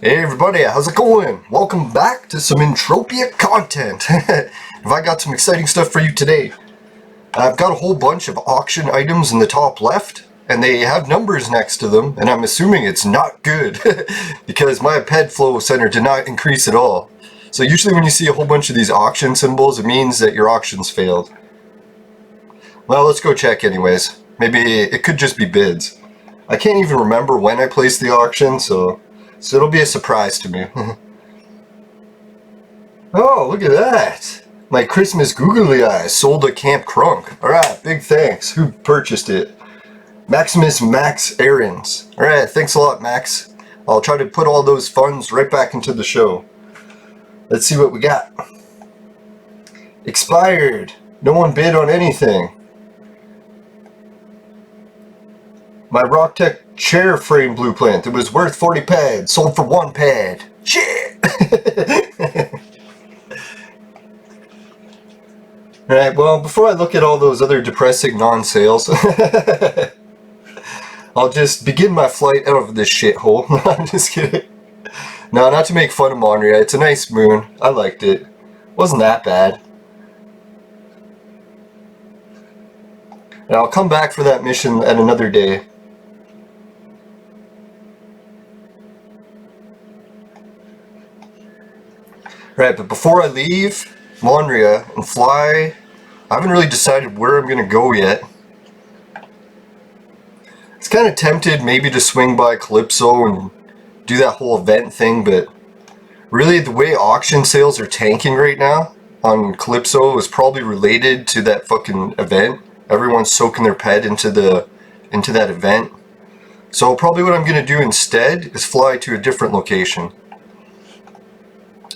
Hey everybody, how's it going? Welcome back to some Entropia content. Have I got some exciting stuff for you today? I've got a whole bunch of auction items in the top left, and they have numbers next to them, and I'm assuming it's not good, because my ped flow center did not increase at all. So usually when you see a whole bunch of these auction symbols, it means that your auction's failed. Well, let's go check anyways. Maybe it could just be bids. I can't even remember when I placed the auction, so it'll be a surprise to me. Oh, look at that! My Christmas googly eyes sold at Camp Crunk. Alright, big thanks. Who purchased it? Maximus Max Aarons. Alright, thanks a lot, Max. I'll try to put all those funds right back into the show. Let's see what we got. Expired. No one bid on anything. My Rocktech chair frame blueprint. It was worth 40 pads. Sold for 1 pad. Shit! Alright, well, before I look at all those other depressing non-sales, I'll just begin my flight out of this shithole. No, I'm just kidding. No, not to make fun of Monria. It's a nice moon. I liked it. Wasn't that bad. And I'll come back for that mission at another day. Right, but before I leave Monria and fly, I haven't really decided where I'm going to go yet. It's kind of tempted maybe to swing by Calypso and do that whole event thing, but really the way auction sales are tanking right now on Calypso is probably related to that fucking event. Everyone's soaking their ped into that event. So probably what I'm going to do instead is fly to a different location.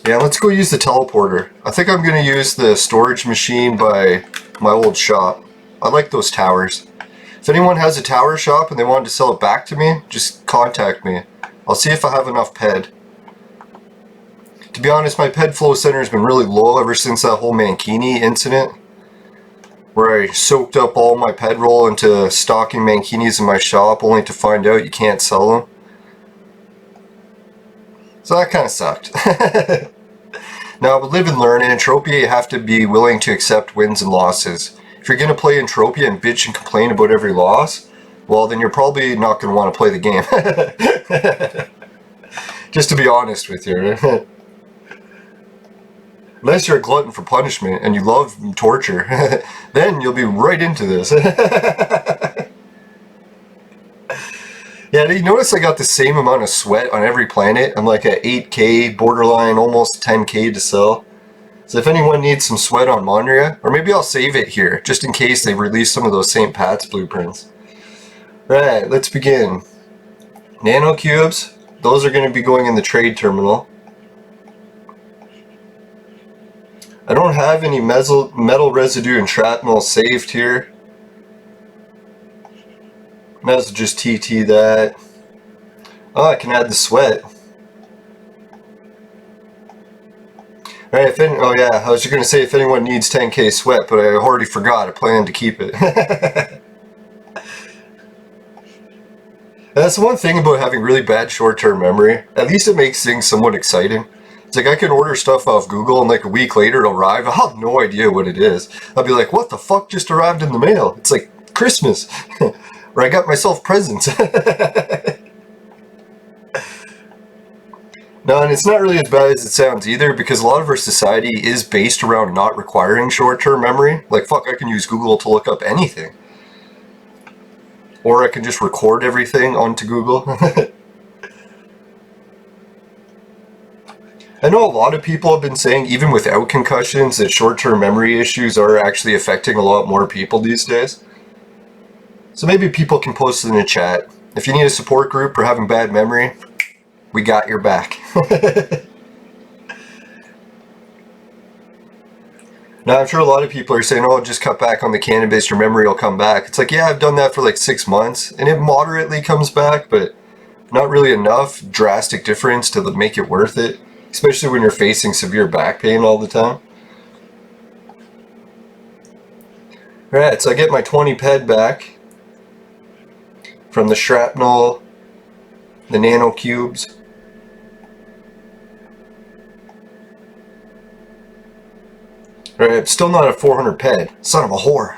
Yeah, let's go use the teleporter. I think I'm going to use the storage machine by my old shop. I like those towers. If anyone has a tower shop and they want to sell it back to me, just contact me. I'll see if I have enough ped. To be honest, my ped flow center has been really low ever since that whole Mankini incident, where I soaked up all my ped roll into stocking Mankinis in my shop only to find out you can't sell them. So that kind of sucked. Now, but live and learn. In Entropia, you have to be willing to accept wins and losses. If you're going to play Entropia and bitch and complain about every loss, well, then you're probably not going to want to play the game. Just to be honest with you. Unless you're a glutton for punishment and you love torture, then you'll be right into this. Yeah, did you notice I got the same amount of sweat on every planet? I'm like at 8k, borderline, almost 10k to sell. So if anyone needs some sweat on Monria, or maybe I'll save it here, just in case they release some of those St. Pat's blueprints. Right, let's begin. Nano cubes, those are going to be going in the trade terminal. I don't have any metal residue and shrapnel saved here. Might as well just TT that. Oh, I can add the sweat. Alright, oh yeah, I was just going to say if anyone needs 10k sweat, but I already forgot. I planned to keep it. That's the one thing about having really bad short-term memory. At least it makes things somewhat exciting. It's like I can order stuff off Google and like a week later it'll arrive. I'll have no idea what it is. I'll be like, what the fuck just arrived in the mail? It's like Christmas. Where I got myself presents. No, and it's not really as bad as it sounds either, because a lot of our society is based around not requiring short-term memory. Like, fuck, I can use Google to look up anything. Or I can just record everything onto Google. I know a lot of people have been saying, even without concussions, that short-term memory issues are actually affecting a lot more people these days. So maybe people can post it in the chat. If you need a support group for having bad memory, we got your back. Now, I'm sure a lot of people are saying, oh, just cut back on the cannabis, your memory will come back. It's like, yeah, I've done that for like 6 months, and it moderately comes back, but not really enough drastic difference to make it worth it, especially when you're facing severe back pain all the time. Alright, so I get my 20 ped back from the shrapnel, the nano cubes. Alright, still not at 400 ped. Son of a whore.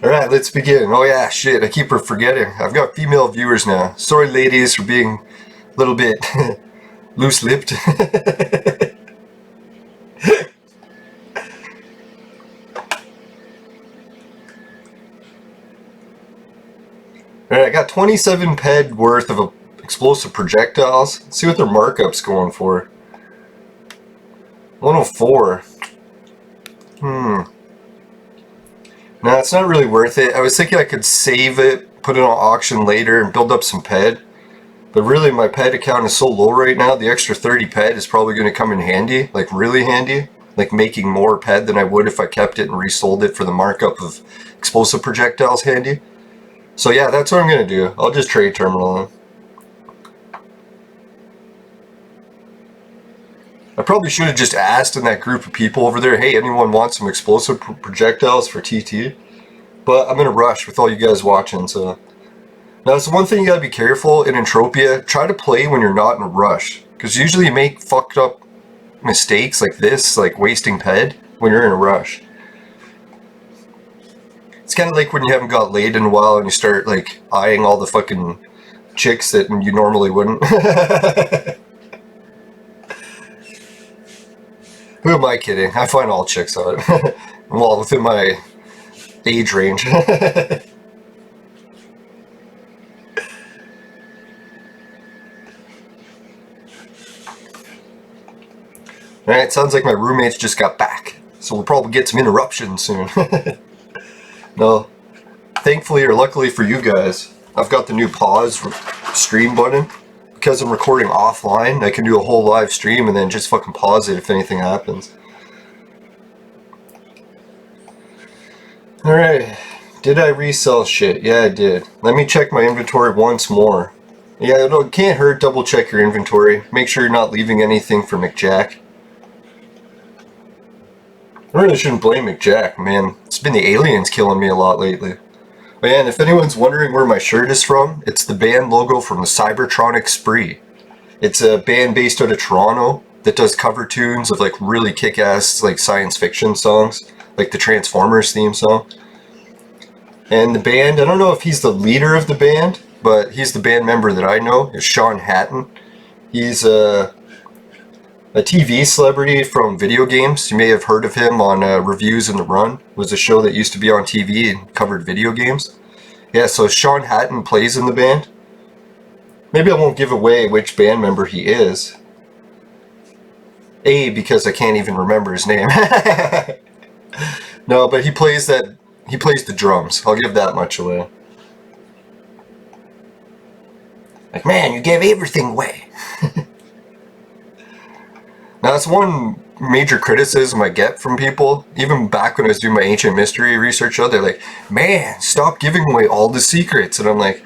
Alright, let's begin. Oh yeah, shit, I keep forgetting. I've got female viewers now. Sorry ladies for being a little bit loose-lipped. Alright, I got 27 ped worth of explosive projectiles. Let's see what their markup's going for. 104. No, it's not really worth it. I was thinking I could save it, put it on auction later, and build up some ped. But really, my ped account is so low right now, the extra 30 ped is probably going to come in handy. Like, really handy. Like, making more ped than I would if I kept it and resold it for the markup of explosive projectiles handy. So yeah, that's what I'm going to do. I'll just trade terminal them. I probably should have just asked in that group of people over there, hey, anyone want some explosive projectiles for TT? But I'm in a rush with all you guys watching, so. Now, that's one thing you gotta be careful in Entropia. Try to play when you're not in a rush. Because usually you make fucked up mistakes like this, like wasting ped, when you're in a rush. It's kind of like when you haven't got laid in a while and you start, like, eyeing all the fucking chicks that you normally wouldn't. Who am I kidding? I find all chicks out. Well, within my age range. Alright, sounds like my roommates just got back. So we'll probably get some interruptions soon. No, thankfully or luckily for you guys, I've got the new pause stream button. Because I'm recording offline, I can do a whole live stream and then just fucking pause it if anything happens. Alright, did I resell shit? Yeah, I did. Let me check my inventory once more. Yeah, it can't hurt, double check your inventory. Make sure you're not leaving anything for McJack. I really shouldn't blame McJack, man. It's been the aliens killing me a lot lately. Oh yeah, and if anyone's wondering where my shirt is from, it's the band logo from the Cybertronic Spree. It's a band based out of Toronto that does cover tunes of like really kick-ass like science fiction songs, like the Transformers theme song. And the band, I don't know if he's the leader of the band, but he's the band member that I know, is Sean Hatton. He's a TV celebrity from video games. You may have heard of him on Reviews in the Run. It was a show that used to be on TV and covered video games. Yeah, so Sean Hatton plays in the band. Maybe I won't give away which band member he is. A, because I can't even remember his name. No, but he plays the drums. I'll give that much away. Like, man, you gave everything away. Now, that's one major criticism I get from people. Even back when I was doing my ancient mystery research, they're like, man, stop giving away all the secrets. And I'm like,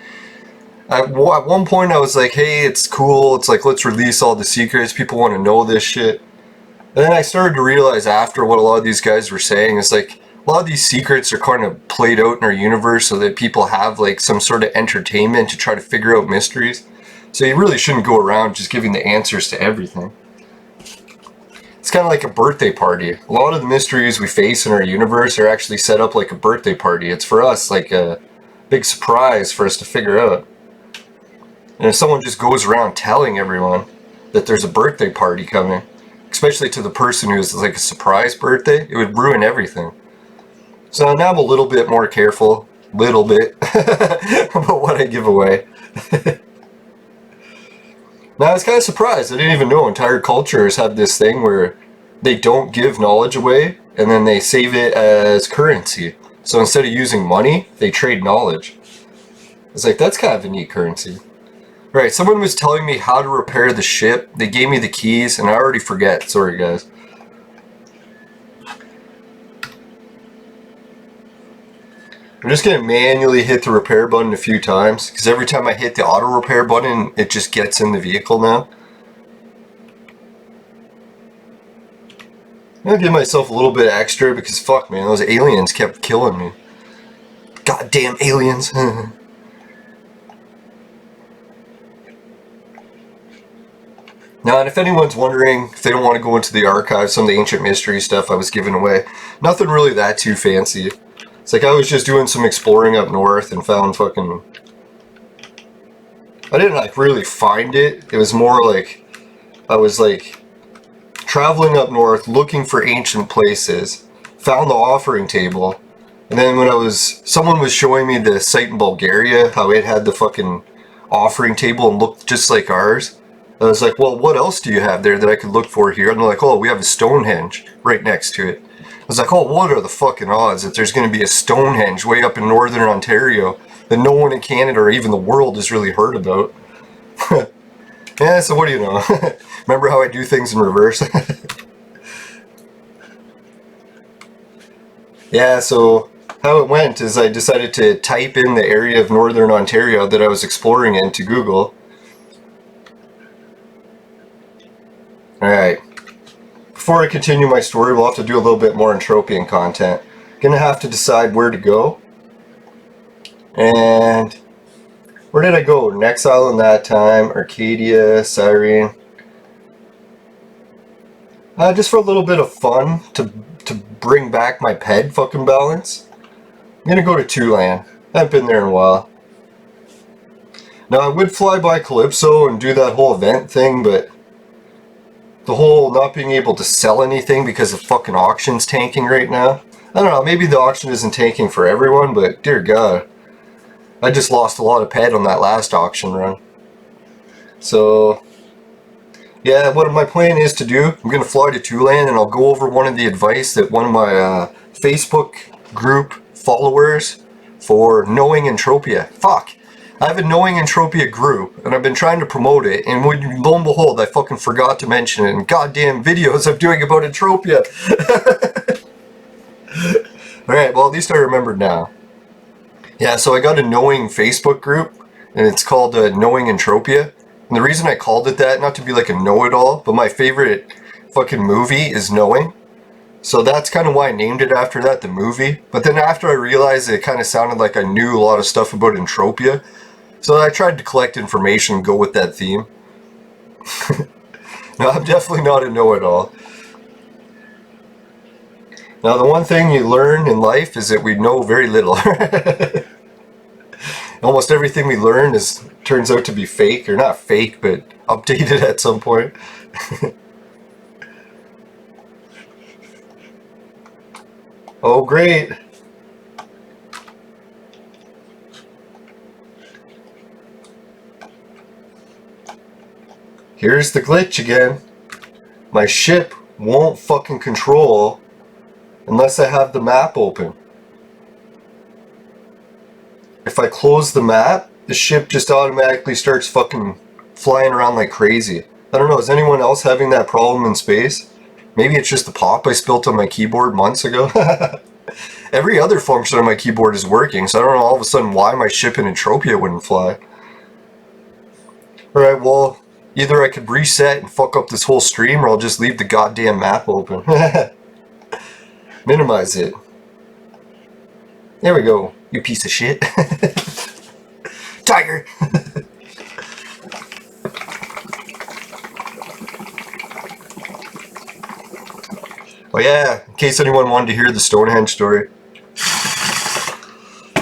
at one point I was like, hey, it's cool. It's like, let's release all the secrets. People want to know this shit. And then I started to realize after what a lot of these guys were saying is like, a lot of these secrets are kind of played out in our universe so that people have like some sort of entertainment to try to figure out mysteries. So you really shouldn't go around just giving the answers to everything. It's kind of like a birthday party. A lot of the mysteries we face in our universe are actually set up like a birthday party. It's for us like a big surprise for us to figure out. And if someone just goes around telling everyone that there's a birthday party coming, especially to the person who's like a surprise birthday, it would ruin everything. So now I'm a little bit more careful, little bit, about what I give away. Now, I was kind of surprised. I didn't even know entire cultures have this thing where they don't give knowledge away and then they save it as currency. So instead of using money, they trade knowledge. It's like, that's kind of a neat currency. Right, someone was telling me how to repair the ship. They gave me the keys and I already forget. Sorry, guys. I'm just going to manually hit the repair button a few times, because every time I hit the auto repair button, it just gets in the vehicle now. I'm going to give myself a little bit extra, because fuck man, those aliens kept killing me. Goddamn aliens. Now, and if anyone's wondering, if they don't want to go into the archives, some of the ancient mystery stuff I was giving away, nothing really that too fancy. It's like I was just doing some exploring up north and found fucking... I didn't like really find it. It was more like I was like traveling up north looking for ancient places, found the offering table, and then when someone was showing me the site in Bulgaria, how it had the fucking offering table and looked just like ours. I was like, well, what else do you have there that I could look for here? And they're like, oh, we have a Stonehenge right next to it. I was like, oh, what are the fucking odds that there's going to be a Stonehenge way up in northern Ontario that no one in Canada or even the world has really heard about? Yeah, so what do you know? Remember how I do things in reverse? Yeah, so how it went is I decided to type in the area of northern Ontario that I was exploring into Google. Alright, before I continue my story, we'll have to do a little bit more Entropian content. Gonna have to decide where to go. And where did I go? Next Island that time, Arcadia, Cyrene. Just for a little bit of fun to bring back my ped fucking balance. I'm gonna go to Tulan. I haven't been there in a while. Now I would fly by Calypso and do that whole event thing, but the whole not being able to sell anything because the fucking auction's tanking right now. I don't know, maybe the auction isn't tanking for everyone, but dear God. I just lost a lot of ped on that last auction run. So, yeah, what my plan is to do, I'm going to fly to Tulan and I'll go over one of the advice that one of my Facebook group followers for Knowing Entropia. Fuck! I have a Knowing Entropia group, and I've been trying to promote it, and lo and behold, I fucking forgot to mention it in goddamn videos I'm doing about Entropia. Alright, well at least I remembered now. Yeah, so I got a Knowing Facebook group, and it's called Knowing Entropia. And the reason I called it that, not to be like a know-it-all, but my favorite fucking movie is Knowing. So that's kind of why I named it after that, the movie. But then after I realized it kind of sounded like I knew a lot of stuff about Entropia, so I tried to collect information and go with that theme. No, I'm definitely not a know-it-all. Now, the one thing you learn in life is that we know very little. Almost everything we learn turns out to be fake, or not fake, but updated at some point. Oh, great. Here's the glitch again. My ship won't fucking control unless I have the map open. If I close the map, the ship just automatically starts fucking flying around like crazy. I don't know, is anyone else having that problem in space? Maybe it's just the pop I spilt on my keyboard months ago. Every other function on my keyboard is working, so I don't know all of a sudden why my ship in Entropia wouldn't fly. Alright, well, either I could reset and fuck up this whole stream, or I'll just leave the goddamn map open. Minimize it. There we go, you piece of shit. Tiger! Oh yeah, in case anyone wanted to hear the Stonehenge story.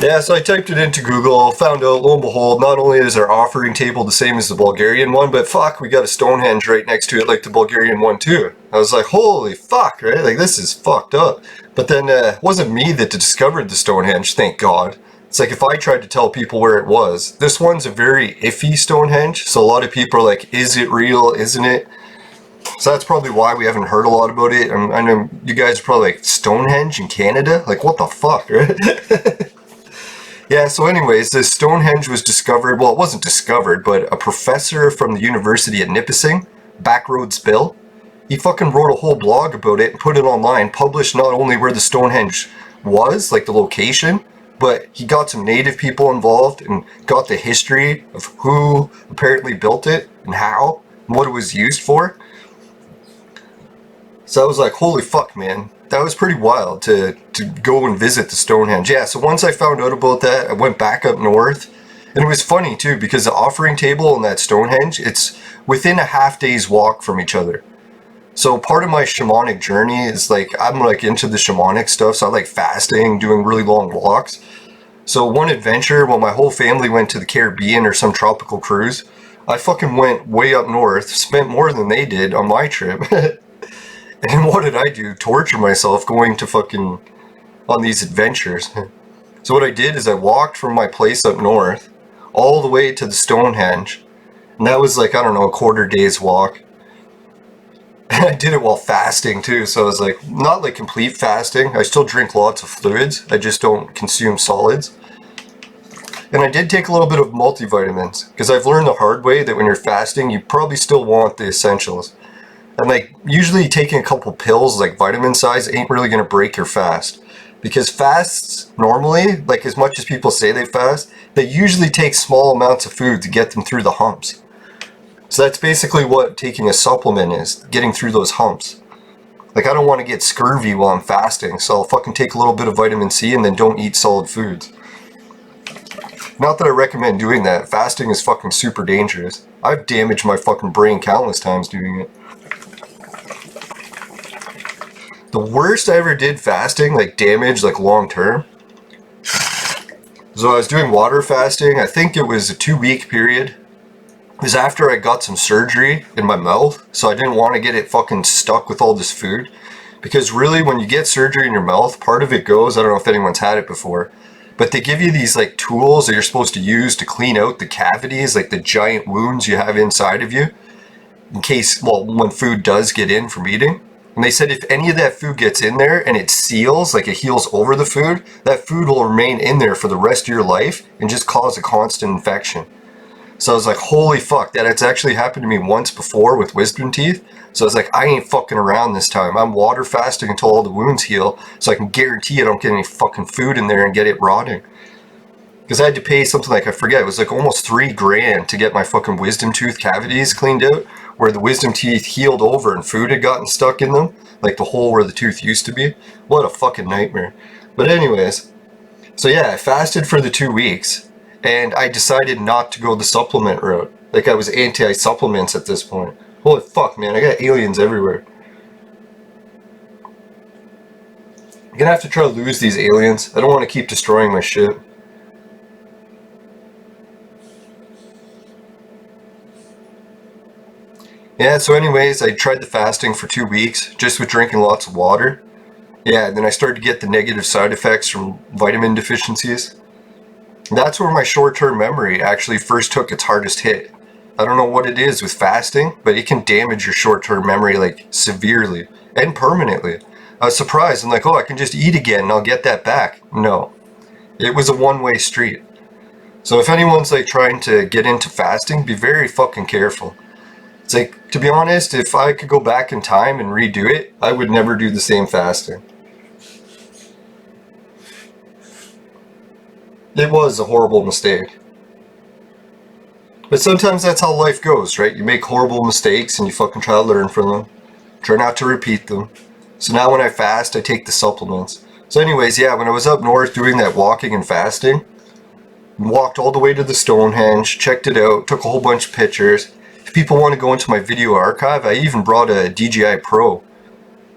Yeah, so I typed it into Google, found out, lo and behold, not only is our offering table the same as the Bulgarian one, but fuck, we got a Stonehenge right next to it like the Bulgarian one too. I was like, holy fuck, right? Like, this is fucked up. But then, it wasn't me that discovered the Stonehenge, thank God. It's like if I tried to tell people where it was. This one's a very iffy Stonehenge, so a lot of people are like, is it real, isn't it? So that's probably why we haven't heard a lot about it. I know you guys are probably like, Stonehenge in Canada? Like, what the fuck, right? Yeah, so anyways, this Stonehenge was discovered, well, it wasn't discovered, but a professor from the University at Nipissing, Backroads Bill, he fucking wrote a whole blog about it and put it online, published not only where the Stonehenge was, like the location, but he got some native people involved and got the history of who apparently built it and how and what it was used for. So I was like, holy fuck, man. That was pretty wild to go and visit the Stonehenge. Yeah, so once I found out about that, I went back up north. And it was funny, too, because the offering table on that Stonehenge, it's within a half day's walk from each other. So part of my shamanic journey is like, I'm like into the shamanic stuff, so I like fasting, doing really long walks. So one adventure, when my whole family went to the Caribbean or some tropical cruise, I fucking went way up north, spent more than they did on my trip. And what did I do? Torture myself going to fucking on these adventures. So what I did is I walked from my place up north all the way to the Stonehenge. And that was like, I don't know, a quarter day's walk. And I did it while fasting too, so I was like, not like complete fasting. I still drink lots of fluids, I just don't consume solids. And I did take a little bit of multivitamins, because I've learned the hard way that when you're fasting, you probably still want the essentials. And like, usually taking a couple pills, like vitamin size, ain't really going to break your fast. Because fasts, normally, like as much as people say they fast, they usually take small amounts of food to get them through the humps. So that's basically what taking a supplement is, getting through those humps. Like, I don't want to get scurvy while I'm fasting, so I'll fucking take a little bit of vitamin C and then don't eat solid foods. Not that I recommend doing that. Fasting is fucking super dangerous. I've damaged my fucking brain countless times doing it. The worst I ever did fasting, like damage, like long term. So I was doing water fasting, I think it was a 2-week period. It was after I got some surgery in my mouth, so I didn't want to get it fucking stuck with all this food. Because really, when you get surgery in your mouth, part of it goes, I don't know if anyone's had it before, but they give you these like tools that you're supposed to use to clean out the cavities, like the giant wounds you have inside of you, in case, well, when food does get in from eating. And they said if any of that food gets in there and it seals, like it heals over the food, that food will remain in there for the rest of your life and just cause a constant infection. So I was like, holy fuck, that it's actually happened to me once before with wisdom teeth. So I was like, I ain't fucking around this time. I'm water fasting until all the wounds heal, so I can guarantee I don't get any fucking food in there and get it rotting. Because I had to pay something like, I forget, it was like almost $3,000 to get my fucking wisdom tooth cavities cleaned out, where the wisdom teeth healed over and food had gotten stuck in them, like the hole where the tooth used to be. What a fucking nightmare. But anyways, so yeah, I fasted for the 2 weeks. And I decided not to go the supplement route. Like, I was anti-supplements at this point. Holy fuck, man, I got aliens everywhere. I'm gonna have to try to lose these aliens. I don't want to keep destroying my shit. Yeah, so anyways, I tried the fasting for 2 weeks, just with drinking lots of water. Yeah, and then I started to get the negative side effects from vitamin deficiencies. That's where my short-term memory actually first took its hardest hit. I don't know what it is with fasting, but it can damage your short-term memory like severely and permanently. I was surprised. I'm like, oh, I can just eat again and I'll get that back. No, it was a one-way street. So if anyone's like trying to get into fasting, be very fucking careful. It's like, to be honest, if I could go back in time and redo it, I would never do the same fasting. It was a horrible mistake. But sometimes that's how life goes, right? You make horrible mistakes and you fucking try to learn from them. Try not to repeat them. So now when I fast, I take the supplements. So anyways, yeah, when I was up north doing that walking and fasting, walked all the way to the Stonehenge, checked it out, took a whole bunch of pictures. If people want to go into my video archive, I even brought a DJI Pro.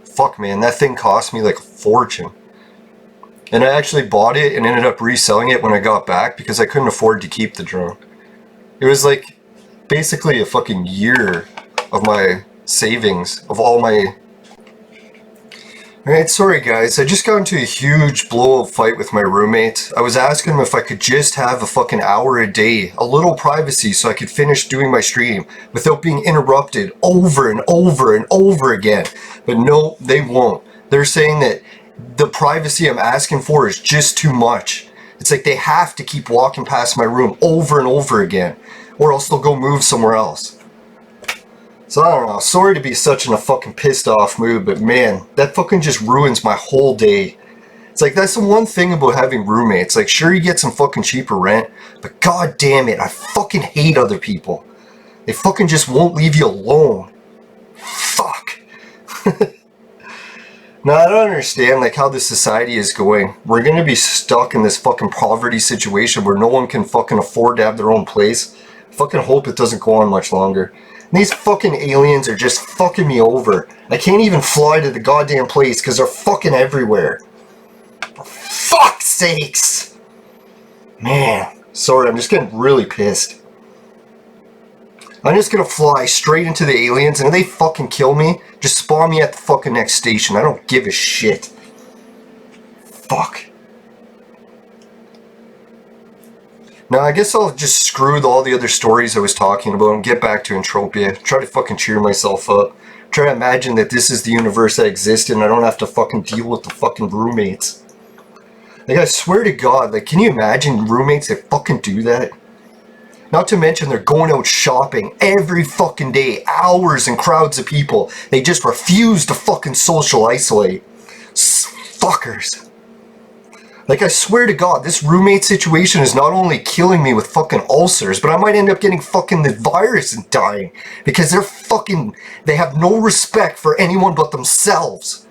Fuck, man, that thing cost me like a fortune. And I actually bought it and ended up reselling it when I got back because I couldn't afford to keep the drone. It was like basically a fucking year of my savings, of all my... Alright, sorry guys, I just got into a huge blow-up fight with my roommate. I was asking him if I could just have a fucking hour a day, a little privacy so I could finish doing my stream without being interrupted over and over and over again. But no, they won't. They're saying that the privacy I'm asking for is just too much. It's like they have to keep walking past my room over and over again, or else they'll go move somewhere else. So I don't know, sorry to be such in a fucking pissed off mood, but man, that fucking just ruins my whole day. It's like, that's the one thing about having roommates. Like, sure, you get some fucking cheaper rent, but god damn it, I fucking hate other people. They fucking just won't leave you alone. Fuck. Now, I don't understand, like, how this society is going. We're gonna be stuck in this fucking poverty situation where no one can fucking afford to have their own place. I fucking hope it doesn't go on much longer. These fucking aliens are just fucking me over. I can't even fly to the goddamn place because they're fucking everywhere. For fuck's sakes! Man, sorry, I'm just getting really pissed. I'm just gonna fly straight into the aliens, and if they fucking kill me, just spawn me at the fucking next station. I don't give a shit. Fuck. Now, I guess I'll just screw with all the other stories I was talking about and get back to Entropia. Try to fucking cheer myself up. Try to imagine that this is the universe that exists and I don't have to fucking deal with the fucking roommates. Like, I swear to God, like, can you imagine roommates that fucking do that? Not to mention they're going out shopping every fucking day, hours and crowds of people. They just refuse to fucking social isolate. Fuckers. Like, I swear to God, this roommate situation is not only killing me with fucking ulcers, but I might end up getting fucking the virus and dying. Because they have no respect for anyone but themselves.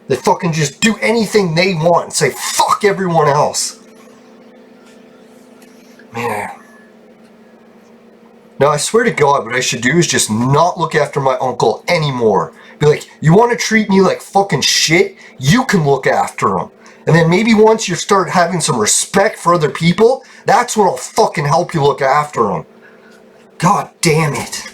They fucking just do anything they want and say fuck everyone else. Man. Now, I swear to God, what I should do is just not look after my uncle anymore. Be like, you want to treat me like fucking shit? You can look after him. And then maybe once you start having some respect for other people, that's when I'll fucking help you look after them. God damn it.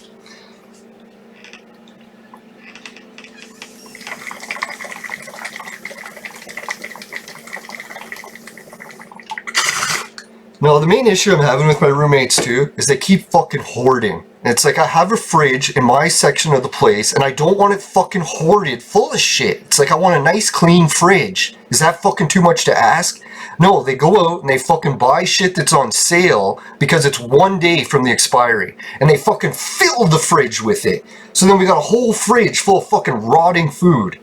Now, the main issue I'm having with my roommates too is they keep fucking hoarding. And it's like, I have a fridge in my section of the place and I don't want it fucking hoarded full of shit. It's like, I want a nice clean fridge. Is that fucking too much to ask? No, they go out and they fucking buy shit that's on sale because it's 1 day from the expiry. And they fucking fill the fridge with it. So then we got a whole fridge full of fucking rotting food.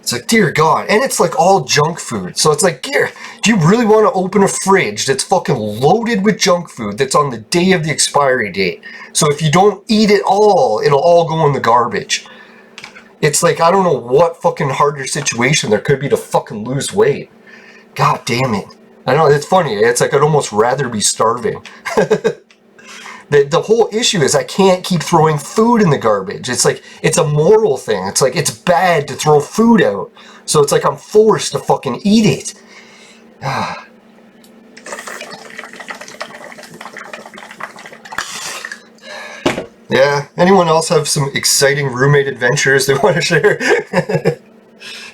It's like, dear God. And it's like all junk food. So it's like, dear, do you really want to open a fridge that's fucking loaded with junk food that's on the day of the expiry date? So if you don't eat it all, it'll all go in the garbage. It's like, I don't know what fucking harder situation there could be to fucking lose weight. God damn it. I know, it's funny. It's like I'd almost rather be starving. The whole issue is I can't keep throwing food in the garbage. It's like, it's a moral thing. It's like, it's bad to throw food out. So it's like I'm forced to fucking eat it. Yeah, anyone else have some exciting roommate adventures they want to share?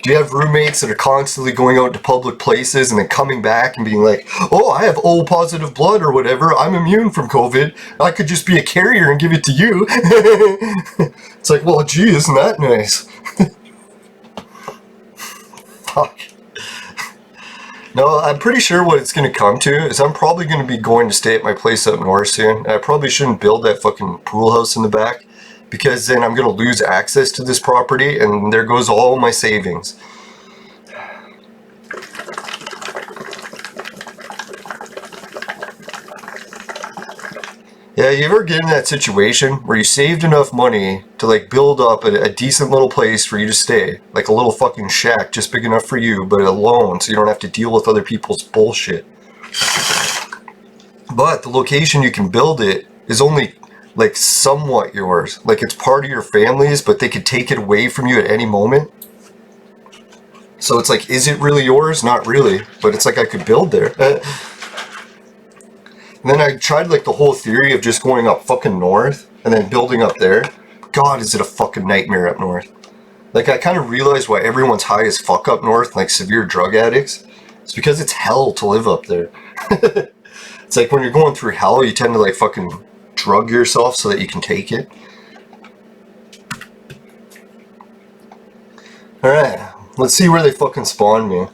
Do you have roommates that are constantly going out to public places and then coming back and being like, oh, I have O positive blood or whatever, I'm immune from COVID, I could just be a carrier and give it to you? It's like, well, gee, isn't that nice? Fuck. No, I'm pretty sure what it's going to come to is I'm probably going to be going to stay at my place up north soon. I probably shouldn't build that fucking pool house in the back, because then I'm going to lose access to this property and there goes all my savings. Yeah, you ever get in that situation where you saved enough money to like build up a decent little place for you to stay? Like a little fucking shack just big enough for you, but alone so you don't have to deal with other people's bullshit. But the location you can build it is only like somewhat yours. Like it's part of your family's, but they could take it away from you at any moment. So it's like, is it really yours? Not really, but it's like I could build there. And then I tried like the whole theory of just going up fucking north and then building up there. God, is it a fucking nightmare up north. Like I kind of realized why everyone's high as fuck up north, like severe drug addicts. It's because it's hell to live up there. It's like when you're going through hell, you tend to like fucking drug yourself so that you can take it. Alright, let's see where they fucking spawn me.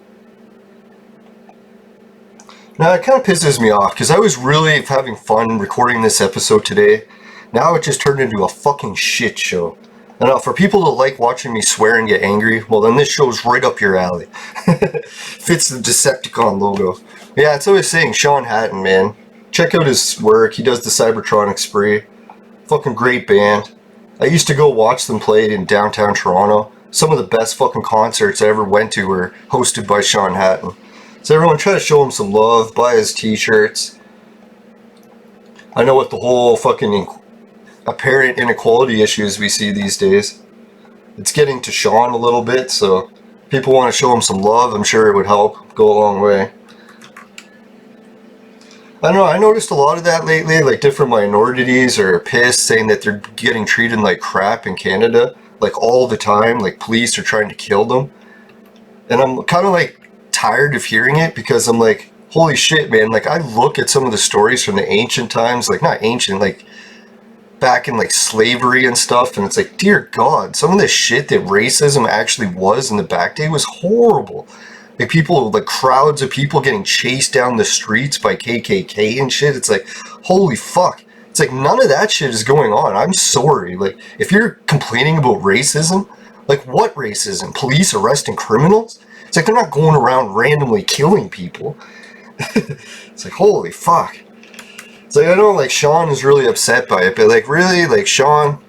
Now it kind of pisses me off because I was really having fun recording this episode today. Now it just turned into a fucking shit show. And now for people that like watching me swear and get angry, well then this show's right up your alley. Fits the Decepticon logo. Yeah, it's always saying Sean Hatton, man. Check out his work. He does the Cybertronic Spree. Fucking great band. I used to go watch them play in downtown Toronto. Some of the best fucking concerts I ever went to were hosted by Sean Hatton. So everyone try to show him some love, buy his t-shirts. I know what the whole fucking apparent inequality issues we see these days. It's getting to Sean a little bit, so people want to show him some love. I'm sure it would help go a long way. I don't know, I noticed a lot of that lately, like different minorities are pissed saying that they're getting treated like crap in Canada, like all the time, like police are trying to kill them. And I'm kind of like tired of hearing it because I'm like, holy shit, man, like I look at some of the stories from the ancient times, like not ancient, like back in like slavery and stuff, and it's like, dear God, some of the shit that racism actually was in the back day was horrible. Like people, like crowds of people getting chased down the streets by KKK and shit. It's like, holy fuck. It's like none of that shit is going on. I'm sorry. Like if you're complaining about racism, like what racism? Police arresting criminals? It's like they're not going around randomly killing people. It's like, holy fuck. It's like, I know like Sean is really upset by it, but like really, like Sean,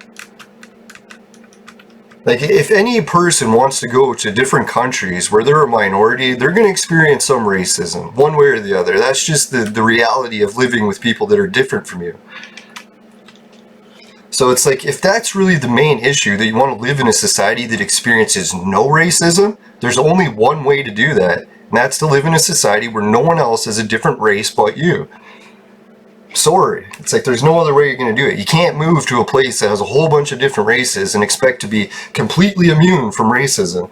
like if any person wants to go to different countries where they're a minority, they're going to experience some racism, one way or the other. That's just the reality of living with people that are different from you. So it's like, if that's really the main issue, that you want to live in a society that experiences no racism, there's only one way to do that, and that's to live in a society where no one else is a different race but you. Sorry. It's like there's no other way you're going to do it. You can't move to a place that has a whole bunch of different races and expect to be completely immune from racism.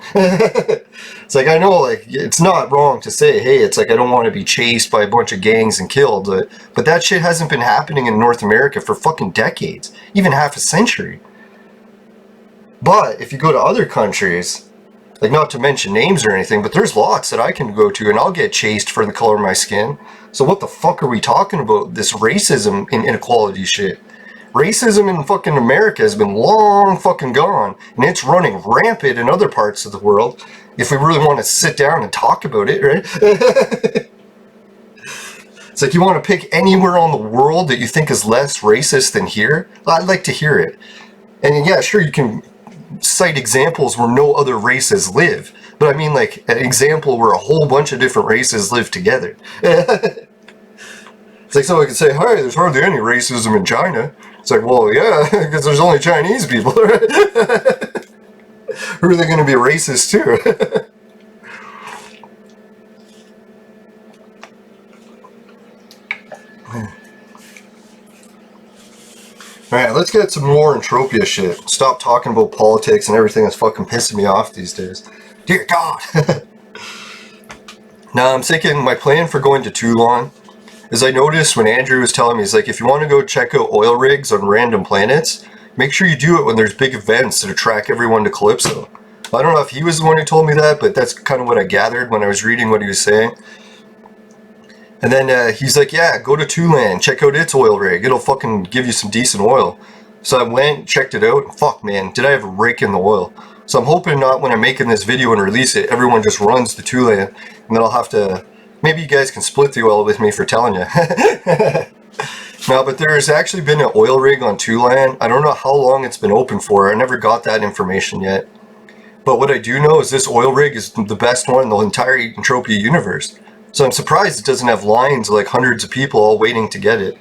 It's like, I know, like, it's not wrong to say, hey, it's like I don't want to be chased by a bunch of gangs and killed, but that shit hasn't been happening in North America for fucking decades, even half a century. But if you go to other countries, like not to mention names or anything, but there's lots that I can go to and I'll get chased for the color of my skin. So what the fuck are we talking about? This racism and inequality shit. Racism in fucking America has been long fucking gone, and it's running rampant in other parts of the world, if we really want to sit down and talk about it, right? It's like, you want to pick anywhere on the world that you think is less racist than here? I'd like to hear it. And yeah, sure, you can cite examples where no other races live, but I mean like an example where a whole bunch of different races live together. It's like someone could say, hi, there's hardly any racism in China. It's like, well, yeah, because there's only Chinese people. Who are they going to be racist to? Alright, let's get some more Entropia shit. Stop talking about politics and everything that's fucking pissing me off these days. Dear God! Now, I'm thinking my plan for going to Toulon is, I noticed when Andrew was telling me, he's like, if you want to go check out oil rigs on random planets, make sure you do it when there's big events that attract everyone to Calypso. I don't know if he was the one who told me that, but that's kind of what I gathered when I was reading what he was saying. And then he's like, yeah, go to Toulon, check out its oil rig. It'll fucking give you some decent oil. So I went, checked it out, and fuck, man, did I have a rake in the oil. So I'm hoping not when I'm making this video and release it, everyone just runs to Toulon, and then I'll have to, maybe you guys can split the oil with me for telling you. No, but there's actually been an oil rig on Toulon. I don't know how long it's been open for. I never got that information yet. But what I do know is this oil rig is the best one in the entire Entropia universe. So I'm surprised it doesn't have lines of like hundreds of people all waiting to get it.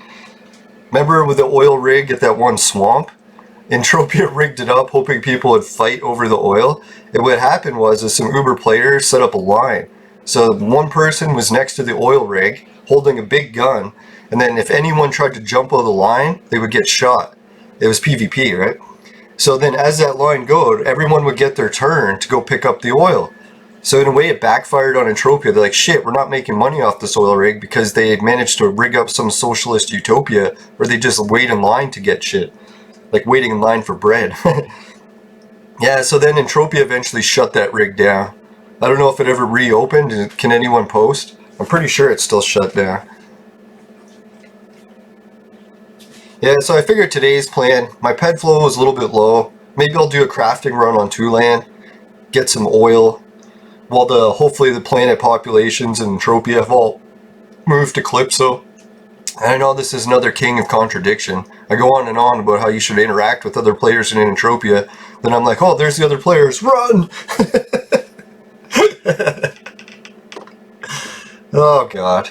Remember with the oil rig at that one swamp? Entropia rigged it up hoping people would fight over the oil. And what happened was some Uber players set up a line. So one person was next to the oil rig holding a big gun, and then if anyone tried to jump over the line, they would get shot. It was PvP, right? So then as that line goes, everyone would get their turn to go pick up the oil. So in a way it backfired on Entropia. They're like, shit, we're not making money off this oil rig because they had managed to rig up some socialist utopia where they just wait in line to get shit. Like waiting in line for bread. Yeah, so then Entropia eventually shut that rig down. I don't know if it ever reopened. Can anyone post? I'm pretty sure it's still shut down. Yeah, so I figured today's plan, my ped flow is a little bit low. Maybe I'll do a crafting run on Toulon, get some oil, while hopefully the planet populations in Entropia have all moved to Calypso. And I know this is another king of contradiction. I go on and on about how you should interact with other players in Entropia. Then I'm like, oh, there's the other players, run! Oh, God.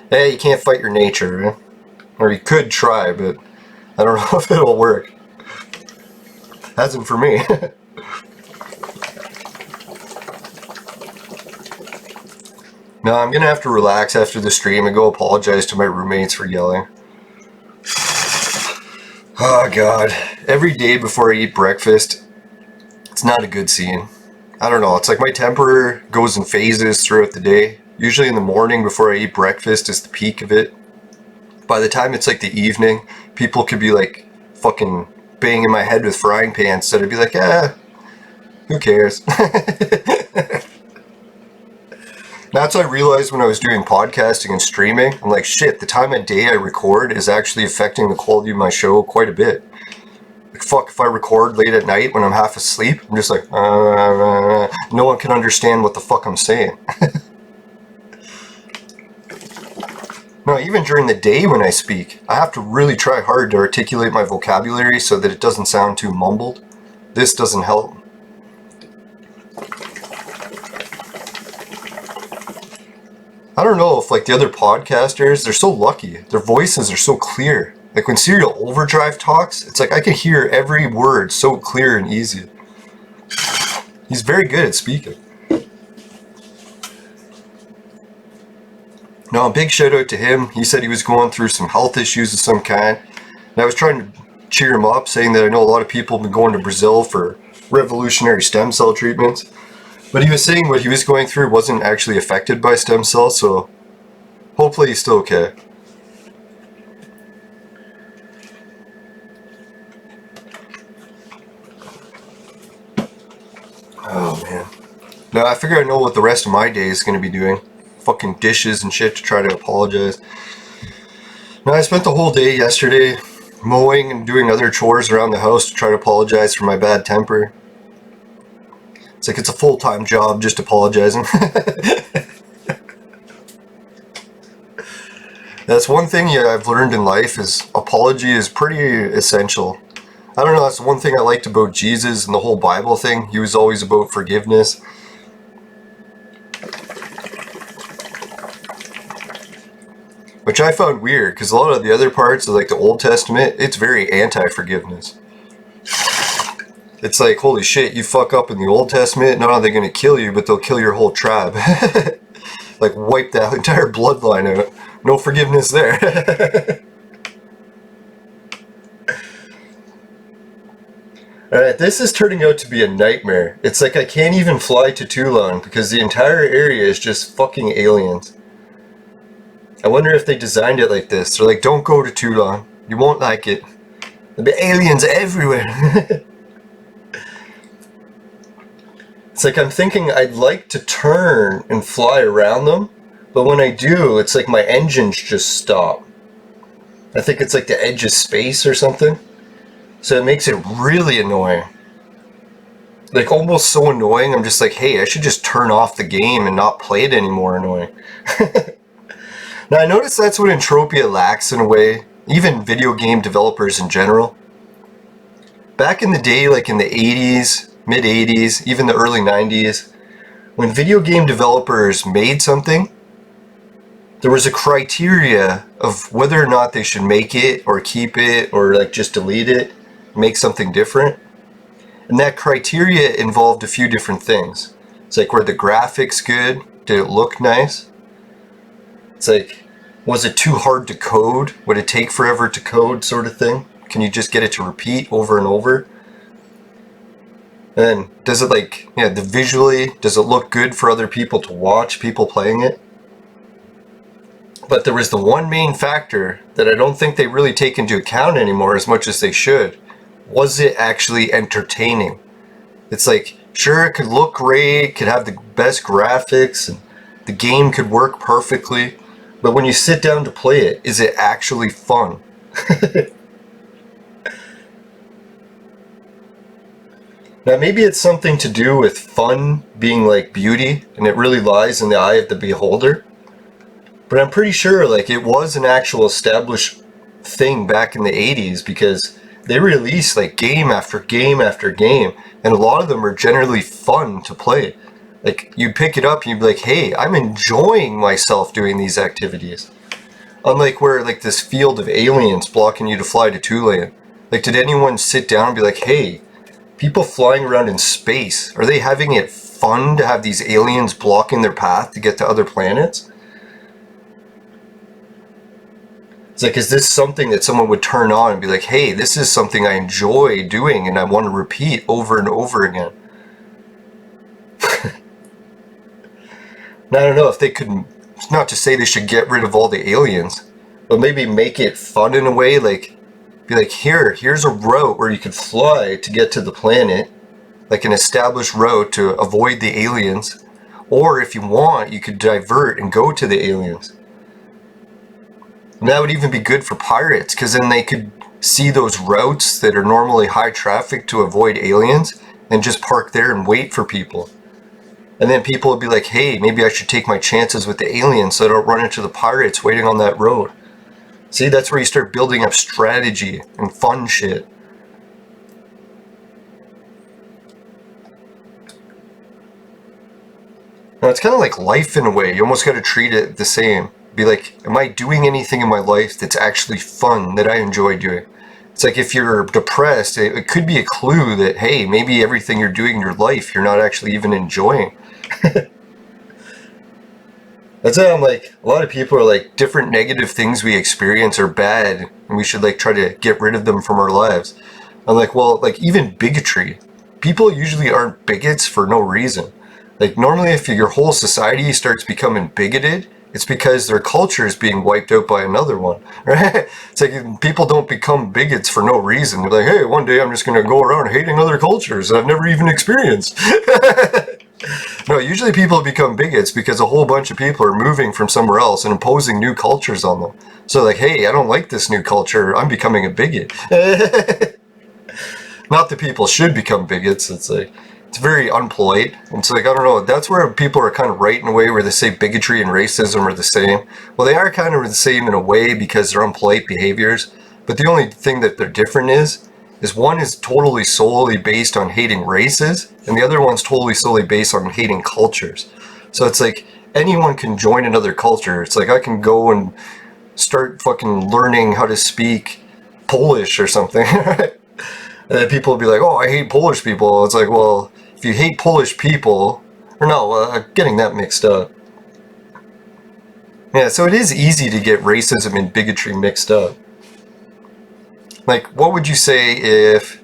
Hey, you can't fight your nature, eh? Or you could try, but I don't know if it'll work. Hasn't for me. No, I'm gonna have to relax after the stream and go apologize to my roommates for yelling. Oh god. Every day before I eat breakfast, it's not a good scene. I don't know, it's like my temper goes in phases throughout the day. Usually in the morning before I eat breakfast is the peak of it. By the time it's like the evening, people could be like fucking banging my head with frying pans, so I'd be like, who cares? That's what I realized when I was doing podcasting and streaming. I'm like, shit, the time of day I record is actually affecting the quality of my show quite a bit. Like, fuck, if I record late at night when I'm half asleep, I'm just like, no one can understand what the fuck I'm saying. No, even during the day when I speak, I have to really try hard to articulate my vocabulary so that it doesn't sound too mumbled. This doesn't help. I don't know if like the other podcasters, they're so lucky. Their voices are so clear. Like when Serial Overdrive talks, it's like I can hear every word so clear and easy. He's very good at speaking. No, a big shout out to him. He said he was going through some health issues of some kind. And I was trying to cheer him up, saying that I know a lot of people have been going to Brazil for revolutionary stem cell treatments. But he was saying what he was going through wasn't actually affected by stem cells, so hopefully he's still okay. Oh man. Now I figure I know what the rest of my day is going to be doing. Fucking dishes and shit to try to apologize. Now I spent the whole day yesterday mowing and doing other chores around the house to try to apologize for my bad temper. It's like it's a full-time job just apologizing. That's one thing I've learned in life is apology is pretty essential. I don't know, that's one thing I liked about Jesus and the whole Bible thing. He was always about forgiveness. Which I found weird, because a lot of the other parts of like the Old Testament, it's very anti-forgiveness. It's like, holy shit, you fuck up in the Old Testament, not only are they going to kill you, but they'll kill your whole tribe. Like, wipe that entire bloodline out. No forgiveness there. Alright, this is turning out to be a nightmare. It's like I can't even fly to Toulon, because the entire area is just fucking aliens. I wonder if they designed it like this. They're like, don't go to Toulon. You won't like it. There'll be aliens everywhere. It's like I'm thinking I'd like to turn and fly around them, but when I do, it's like my engines just stop. I think it's like the edge of space or something. So it makes it really annoying. Like almost so annoying, I'm just like, hey, I should just turn off the game and not play it anymore annoying. Now I notice that's what Entropia lacks in a way, even video game developers in general. Back in the day, like in the 80s, mid-80s, even the early 90s, when video game developers made something, there was a criteria of whether or not they should make it or keep it or like just delete it, make something different. And that criteria involved a few different things. It's like, were the graphics good? Did it look nice? It's like, was it too hard to code? Would it take forever to code, sort of thing? Can you just get it to repeat over and over? And does it like, visually, does it look good for other people to watch, people playing it? But there was the one main factor that I don't think they really take into account anymore as much as they should. Was it actually entertaining? It's like, sure, it could look great, could have the best graphics, and the game could work perfectly, but when you sit down to play it, is it actually fun? Now maybe it's something to do with fun being like beauty, and it really lies in the eye of the beholder. But I'm pretty sure like it was an actual established thing back in the 80s, because they released like game after game after game, and a lot of them are generally fun to play. Like you'd pick it up and you'd be like, hey, I'm enjoying myself doing these activities. Unlike where like this field of aliens blocking you to fly to Tulayan. Like, did anyone sit down and be like, hey, people flying around in space, are they having it fun to have these aliens blocking their path to get to other planets? It's like, is this something that someone would turn on and be like, hey, this is something I enjoy doing and I want to repeat over and over again? Now, I don't know if they could, not to say they should get rid of all the aliens, but maybe make it fun in a way, like, be like, here's a route where you could fly to get to the planet, like an established route to avoid the aliens, or if you want, you could divert and go to the aliens. And that would even be good for pirates, because then they could see those routes that are normally high traffic to avoid aliens, and just park there and wait for people. And then people would be like, hey, maybe I should take my chances with the aliens so I don't run into the pirates waiting on that road. See, that's where you start building up strategy and fun shit. Now, it's kind of like life in a way. You almost got to treat it the same. Be like, am I doing anything in my life that's actually fun, that I enjoy doing? It's like if you're depressed, it could be a clue that, hey, maybe everything you're doing in your life, you're not actually even enjoying. That's why I'm like, a lot of people are like, different negative things we experience are bad, and we should like try to get rid of them from our lives. I'm like, well, like even bigotry. People usually aren't bigots for no reason. Like normally if your whole society starts becoming bigoted, it's because their culture is being wiped out by another one, right? It's like people don't become bigots for no reason. They're like, hey, one day I'm just going to go around hating other cultures that I've never even experienced. No, usually people become bigots because a whole bunch of people are moving from somewhere else and imposing new cultures on them. So like, hey, I don't like this new culture. I'm becoming a bigot. Not that people should become bigots. It's like, it's very unpolite. It's like, I don't know, that's where people are kind of right in a way where they say bigotry and racism are the same. Well, they are kind of the same in a way because they're unpolite behaviors. But the only thing that they're different is one is totally solely based on hating races, and the other one's totally solely based on hating cultures. So it's like anyone can join another culture. It's like I can go and start fucking learning how to speak Polish or something. And then people will be like, oh, I hate Polish people. It's like, well, if you hate Polish people, or no, getting that mixed up. Yeah, so it is easy to get racism and bigotry mixed up. Like, what would you say if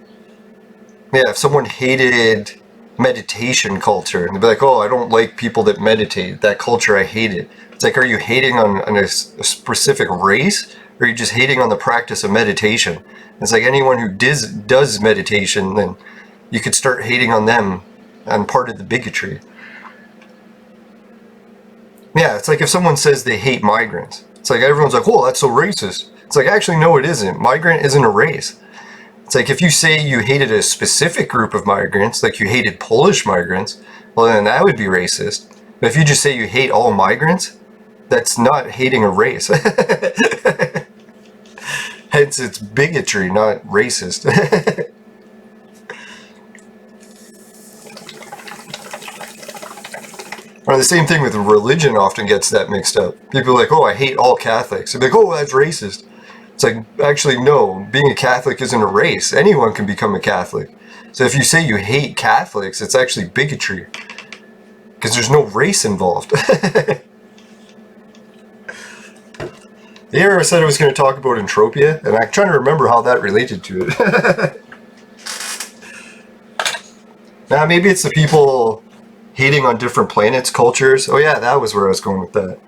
someone hated meditation culture, and they'd be like, oh, I don't like people that meditate, that culture, I hate it. It's like, are you hating on a specific race, or are you just hating on the practice of meditation? It's like anyone who does meditation, then you could start hating on them on part of the bigotry. Yeah, it's like if someone says they hate migrants. It's like everyone's like, oh, that's so racist. It's like, actually, no, it isn't. Migrant isn't a race. It's like if you say you hated a specific group of migrants, like you hated Polish migrants, well, then that would be racist. But if you just say you hate all migrants, that's not hating a race. Hence, it's bigotry, not racist. Or the same thing with religion often gets that mixed up. People are like, oh, I hate all Catholics. They're like, oh, that's racist. It's like, actually, no, being a Catholic isn't a race. Anyone can become a Catholic. So if you say you hate Catholics, it's actually bigotry. Because there's no race involved. Here I said I was going to talk about Entropia, and I'm trying to remember how that related to it. Now, maybe it's the people hating on different planets, cultures. Oh yeah, that was where I was going with that.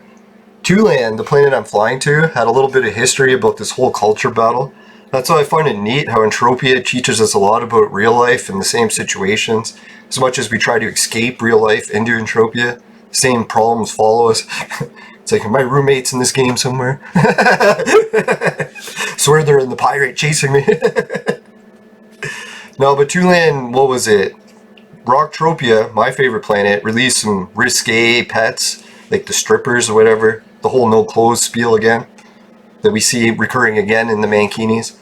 Tulayan, the planet I'm flying to, had a little bit of history about this whole culture battle. That's why I find it neat how Entropia teaches us a lot about real life and the same situations. As much as we try to escape real life into Entropia, same problems follow us. It's like, are my roommates in this game somewhere? Swear they're in the pirate chasing me. No, but Tulayan, what was it? Rocktropia, my favorite planet, released some risque pets, like the strippers or whatever. The whole no clothes spiel again. That we see recurring again in the Mankinis.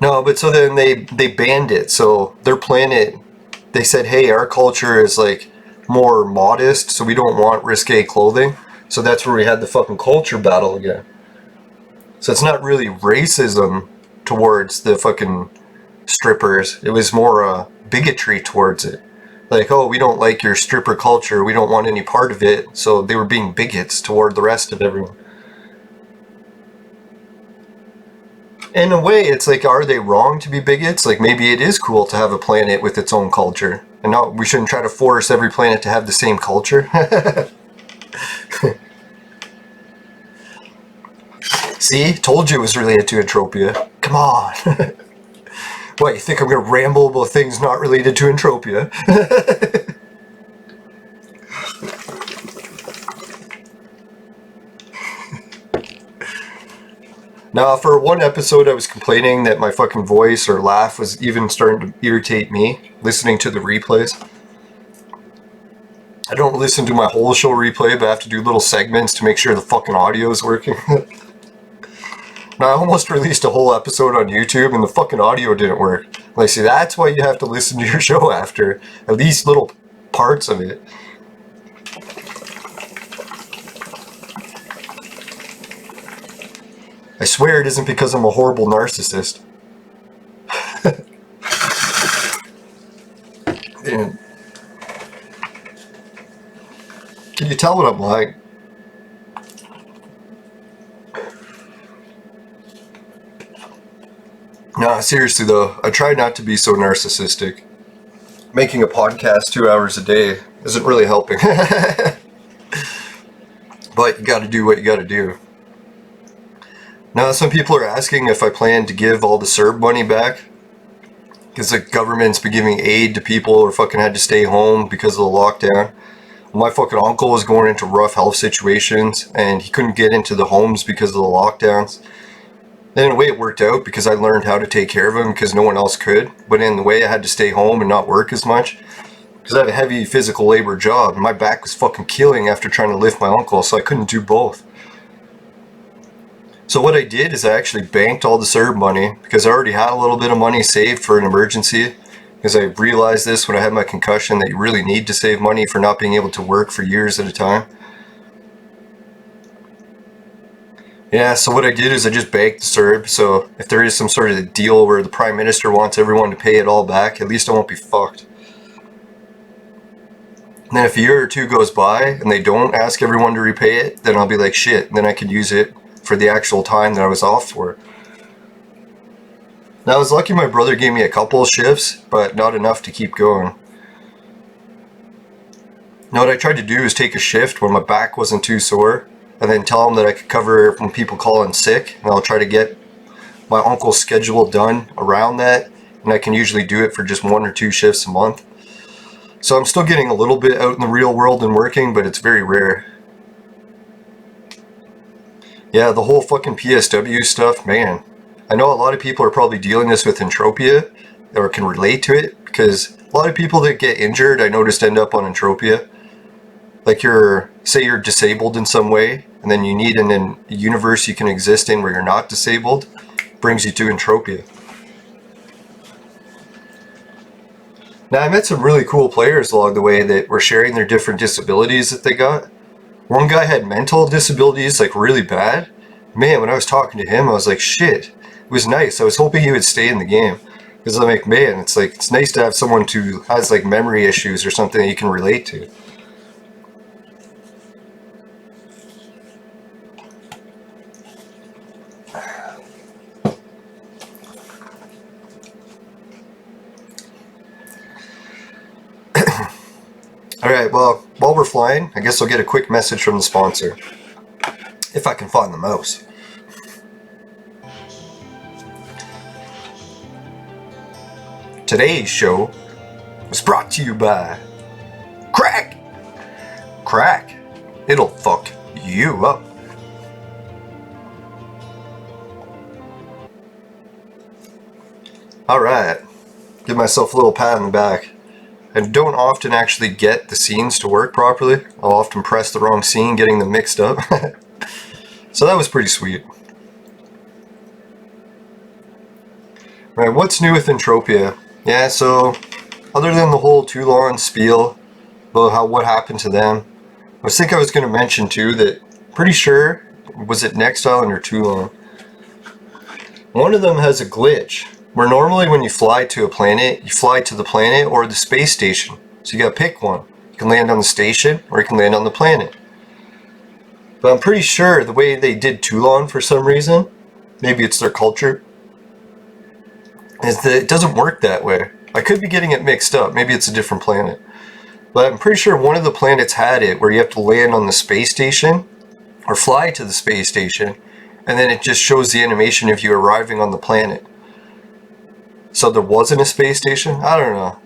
No, but so then they banned it. So their planet, they said, hey, our culture is like more modest, so we don't want risque clothing. So that's where we had the fucking culture battle again. So it's not really racism towards the fucking strippers. It was more bigotry towards it. Like, oh, we don't like your stripper culture. We don't want any part of it. So they were being bigots toward the rest of everyone. In a way, it's like, are they wrong to be bigots? Like, maybe it is cool to have a planet with its own culture. And no, we shouldn't try to force every planet to have the same culture. See? Told you it was related to Entropia. Come on. What, you think I'm going to ramble about things not related to Entropia? Now, for one episode, I was complaining that my fucking voice or laugh was even starting to irritate me, listening to the replays. I don't listen to my whole show replay, but I have to do little segments to make sure the fucking audio is working. Now, I almost released a whole episode on YouTube, and the fucking audio didn't work. Like, see, that's why you have to listen to your show after. At least little parts of it. I swear it isn't because I'm a horrible narcissist. And can you tell what I'm like? No, seriously though, I try not to be so narcissistic. Making a podcast 2 hours a day isn't really helping. But you gotta do what you gotta do. Now, some people are asking if I plan to give all the CERB money back. Because the government's been giving aid to people who fucking had to stay home because of the lockdown. My fucking uncle was going into rough health situations and he couldn't get into the homes because of the lockdowns. And in a way it worked out because I learned how to take care of him because no one else could. But in the way I had to stay home and not work as much. Because I have a heavy physical labor job and my back was fucking killing after trying to lift my uncle, so I couldn't do both. So what I did is I actually banked all the CERB money because I already had a little bit of money saved for an emergency. Because I realized this when I had my concussion that you really need to save money for not being able to work for years at a time. Yeah, so what I did is I just banked the CERB, so if there is some sort of deal where the Prime Minister wants everyone to pay it all back, at least I won't be fucked. And then if a year or two goes by and they don't ask everyone to repay it, then I'll be like, shit, and then I could use it for the actual time that I was off for. Now, I was lucky my brother gave me a couple of shifts, but not enough to keep going. Now, what I tried to do is take a shift when my back wasn't too sore, and then tell him that I could cover when people call in sick, and I'll try to get my uncle's schedule done around that, and I can usually do it for just 1 or 2 shifts a month. So I'm still getting a little bit out in the real world and working, but it's very rare. Yeah, the whole fucking PSW stuff, man. I know a lot of people are probably dealing this with Entropia, or can relate to it, because a lot of people that get injured, I noticed, end up on Entropia. Like say you're disabled in some way, and then you need a universe you can exist in where you're not disabled, brings you to Entropia. Now, I met some really cool players along the way that were sharing their different disabilities that they got. One guy had mental disabilities, like really bad. Man, when I was talking to him, I was like, shit, it was nice. I was hoping he would stay in the game. Because I'm like, man, it's nice to have someone who has like memory issues or something that you can relate to. Alright, well, while we're flying, I guess I'll get a quick message from the sponsor. If I can find the mouse. Today's show was brought to you by Crack! Crack. It'll fuck you up. Alright, give myself a little pat on the back. I don't often actually get the scenes to work properly. I'll often press the wrong scene, getting them mixed up. So that was pretty sweet. Right, what's new with Entropia? Yeah, so other than the whole Toulon spiel about what happened to them, I think I was going to mention too that, pretty sure, was it Next Island or Toulon? One of them has a glitch, where normally when you fly to a planet, you fly to the planet or the space station. So you gotta pick one. You can land on the station, or you can land on the planet. But I'm pretty sure the way they did Toulon for some reason, maybe it's their culture, is that it doesn't work that way. I could be getting it mixed up, maybe it's a different planet. But I'm pretty sure one of the planets had it where you have to land on the space station, or fly to the space station, and then it just shows the animation of you arriving on the planet. So there wasn't a space station? I don't know.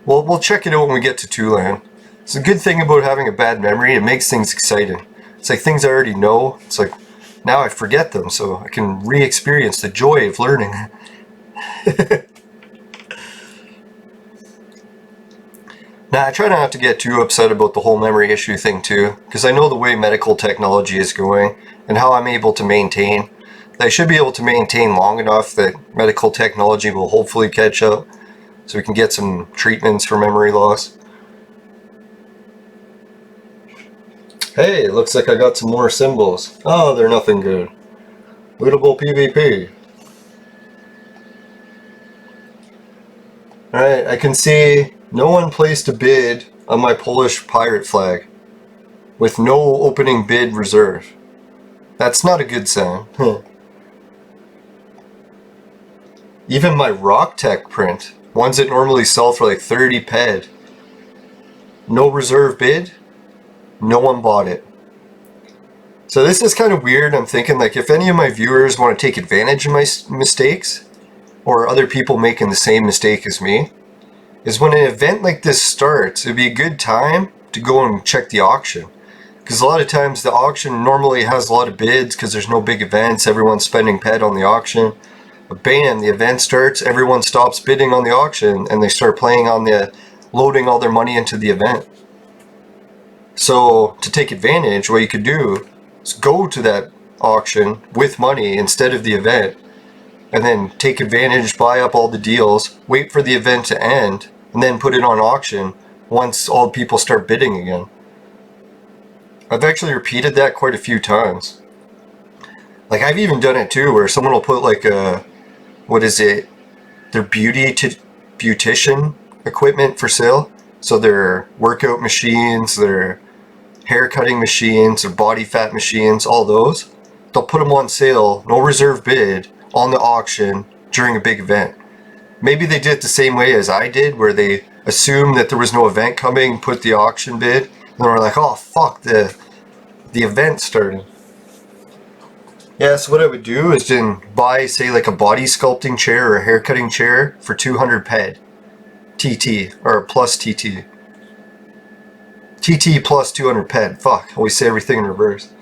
Well, we'll check it out when we get to Toulon. It's a good thing about having a bad memory, it makes things exciting. It's like things I already know, it's like, now I forget them, so I can re-experience the joy of learning. Now, I try not to get too upset about the whole memory issue thing too, because I know the way medical technology is going, and how I'm able to maintain. I should be able to maintain long enough that medical technology will hopefully catch up, so we can get some treatments for memory loss. Hey, looks like I got some more symbols. Oh, they're nothing good. Lootable PvP. Alright, I can see no one placed a bid on my Polish pirate flag, with no opening bid reserve. That's not a good sign. Even my Rocktech print, ones that normally sell for like 30 ped, no reserve bid, no one bought it. So this is kind of weird. I'm thinking, like, if any of my viewers want to take advantage of my mistakes, or other people making the same mistake as me, is when an event like this starts, it'd be a good time to go and check the auction. Because a lot of times the auction normally has a lot of bids because there's no big events, everyone's spending ped on the auction. But bam, the event starts, everyone stops bidding on the auction, and they start playing on the, loading all their money into the event. So to take advantage, what you could do is go to that auction with money instead of the event, and then take advantage, buy up all the deals, wait for the event to end, and then put it on auction once all people start bidding again. I've actually repeated that quite a few times. Like, I've even done it too, where someone will put like a, what is it, their beautician equipment for sale. So their workout machines, their hair cutting machines, their body fat machines, all those. They'll put them on sale, no reserve bid, on the auction during a big event. Maybe they did it the same way as I did, where they assumed that there was no event coming, put the auction bid, and then we're like, oh fuck, the event started. Yeah, so what I would do is then buy, say, like a body sculpting chair or a hair cutting chair for 200 ped. TT, or plus TT. TT plus 200 ped. Fuck, always say everything in reverse.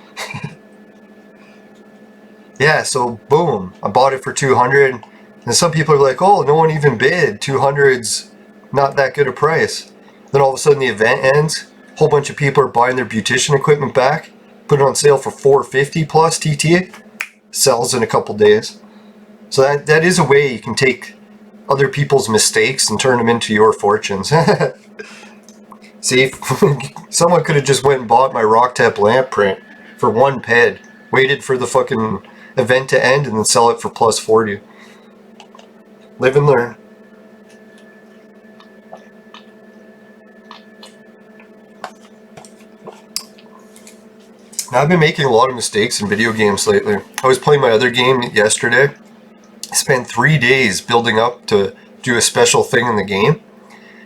Yeah, so boom, I bought it for 200, and some people are like, oh, no one even bid, 200's not that good a price. Then all of a sudden the event ends, a whole bunch of people are buying their beautician equipment back, put it on sale for 450 plus TT, sells in a couple days. So that is a way you can take other people's mistakes and turn them into your fortunes. See, someone could have just went and bought my Rocktech lamp print for 1 ped, waited for the fucking event to end, and then sell it for plus 40. Live and learn. Now, I've been making a lot of mistakes in video games lately. I was playing my other game yesterday. I spent 3 days building up to do a special thing in the game.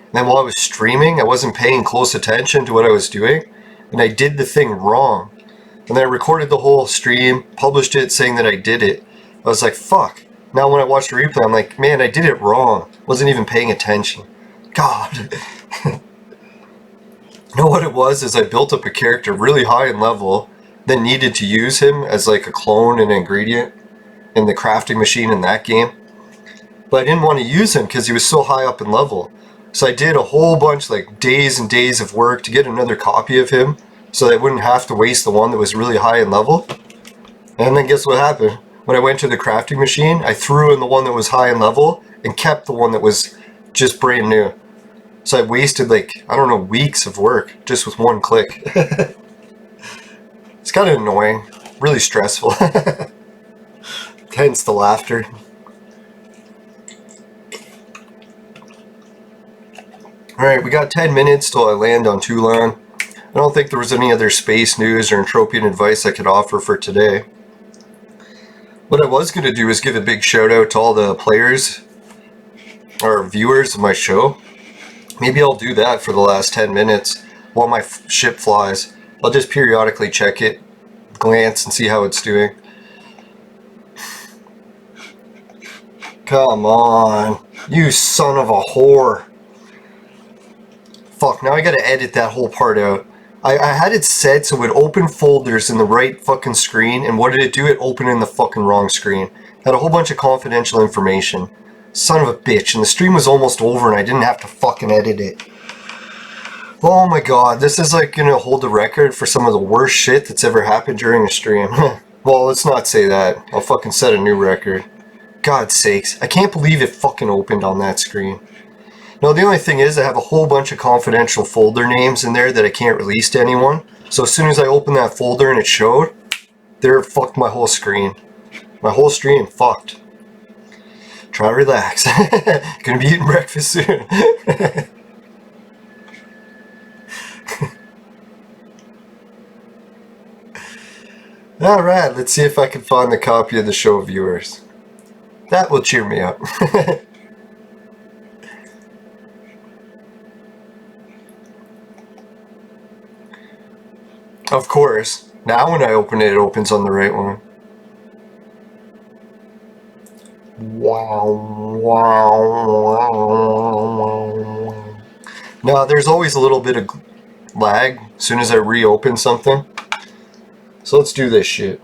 And then while I was streaming, I wasn't paying close attention to what I was doing, and I did the thing wrong. And then I recorded the whole stream, published it saying that I did it. I was like, fuck. Now when I watch the replay, I'm like, man, I did it wrong. Wasn't even paying attention. God. You know what it was, is I built up a character really high in level, then needed to use him as like a clone and ingredient in the crafting machine in that game. But I didn't want to use him because he was so high up in level. So I did a whole bunch, like days and days of work to get another copy of him, so that I wouldn't have to waste the one that was really high in level. And then guess what happened? When I went to the crafting machine, I threw in the one that was high in level and kept the one that was just brand new. So I wasted like, I don't know, weeks of work just with one click. It's kind of annoying, really stressful. Hence the laughter. Alright, we got 10 minutes till I land on Toulon. I don't think there was any other space news or Entropian advice I could offer for today. What I was going to do is give a big shout out to all the players or viewers of my show. Maybe I'll do that for the last 10 minutes while my ship flies. I'll just periodically check it, glance, and see how it's doing. Come on, you son of a whore. Fuck, now I gotta edit that whole part out. I had it set so it would open folders in the right fucking screen, and what did it do? It opened in the fucking wrong screen. Had a whole bunch of confidential information. Son of a bitch, and the stream was almost over and I didn't have to fucking edit it. Oh my god, this is like gonna hold the record for some of the worst shit that's ever happened during a stream. Well, let's not say that. I'll fucking set a new record. God's sakes, I can't believe it fucking opened on that screen. Now the only thing is I have a whole bunch of confidential folder names in there that I can't release to anyone. So as soon as I opened that folder and it showed, there it fucked my whole screen. My whole stream fucked. Try to relax. Gonna be eating breakfast soon. Alright, let's see if I can find the copy of the show viewers. That will cheer me up. Of course, now when I open it, it opens on the right one. Wow. Now, there's always a little bit of lag as soon as I reopen something. So let's do this shit.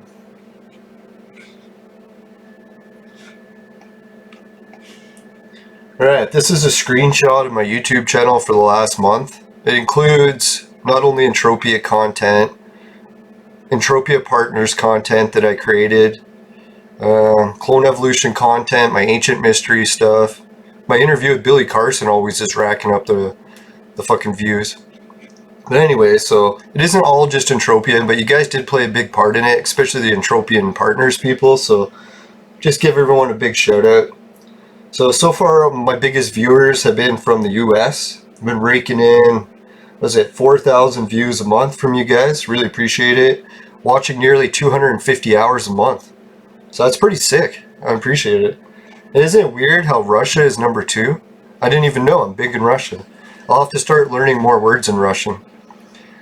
Alright, this is a screenshot of my YouTube channel for the last month. It includes not only Entropia content, Entropia Partners content that I created, Clone Evolution content, my Ancient Mystery stuff. My interview with Billy Carson always is racking up the fucking views. But anyway, so it isn't all just Entropia, but you guys did play a big part in it, especially the Entropian Partners people, so just give everyone a big shout out. So far my biggest viewers have been from the US. I've been raking in, was it 4,000 views a month from you guys? Really appreciate it. Watching nearly 250 hours a month. So that's pretty sick. I appreciate it. And isn't it weird how Russia is number 2? I didn't even know I'm big in Russian. I'll have to start learning more words in Russian.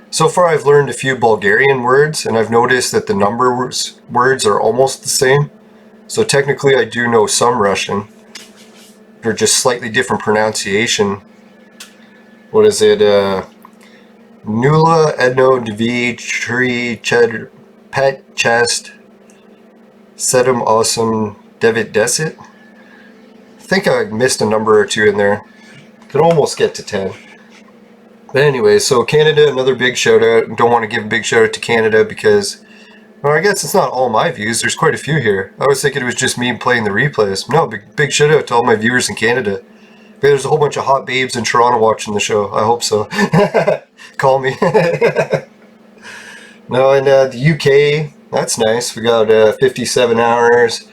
So far I've learned a few Bulgarian words, and I've noticed that the number words are almost the same. So technically I do know some Russian. They're just slightly different pronunciation. What is it? Nula Edno Dvi Tri Ched Pet Chest Sedum Awesome Devit Desit. I think I missed a number or two in there. Could almost get to 10. But anyway, so Canada, another big shout out. Don't want to give a big shout out to Canada because, well, I guess it's not all my views. There's quite a few here. I was thinking it was just me playing the replays. No, big shout out to all my viewers in Canada. There's a whole bunch of hot babes in Toronto watching the show. I hope so. Call me. No, and the UK, that's nice. We got 57 hours.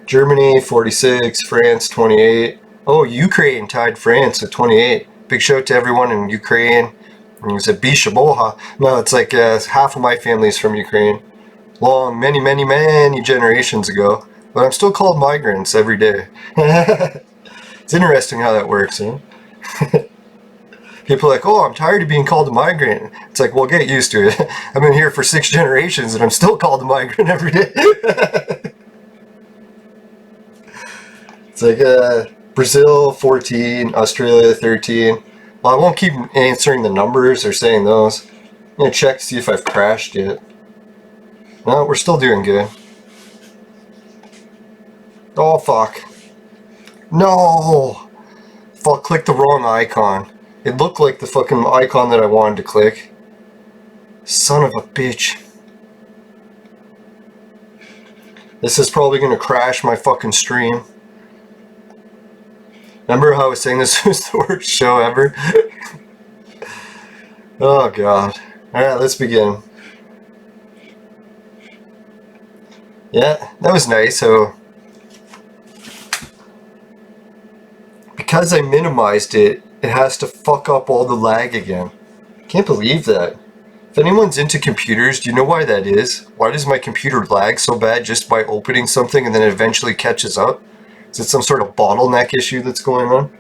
Germany, 46. France, 28. Oh, Ukraine tied France at 28. Big shout out to everyone in Ukraine. And you said Bishaboha. No, it's like half of my family's from Ukraine. Long, many generations ago. But I'm still called migrants every day. It's interesting how that works, huh? People are like, oh, I'm tired of being called a migrant. It's like, well, get used to it. I've been here for 6 generations and I'm still called a migrant every day. It's like Brazil 14, Australia 13. Well, I won't keep answering the numbers or saying those. I'm going to check to see if I've crashed yet. No, we're still doing good. Oh, fuck. No! Fuck, click the wrong icon. It looked like the fucking icon that I wanted to click. Son of a bitch. This is probably going to crash my fucking stream. Remember how I was saying this was the worst show ever? Oh god. Alright, let's begin. Yeah, that was nice. So, because I minimized it, it has to fuck up all the lag again. Can't believe that. If anyone's into computers, do you know why that is? Why does my computer lag so bad just by opening something and then it eventually catches up? Is it some sort of bottleneck issue that's going on?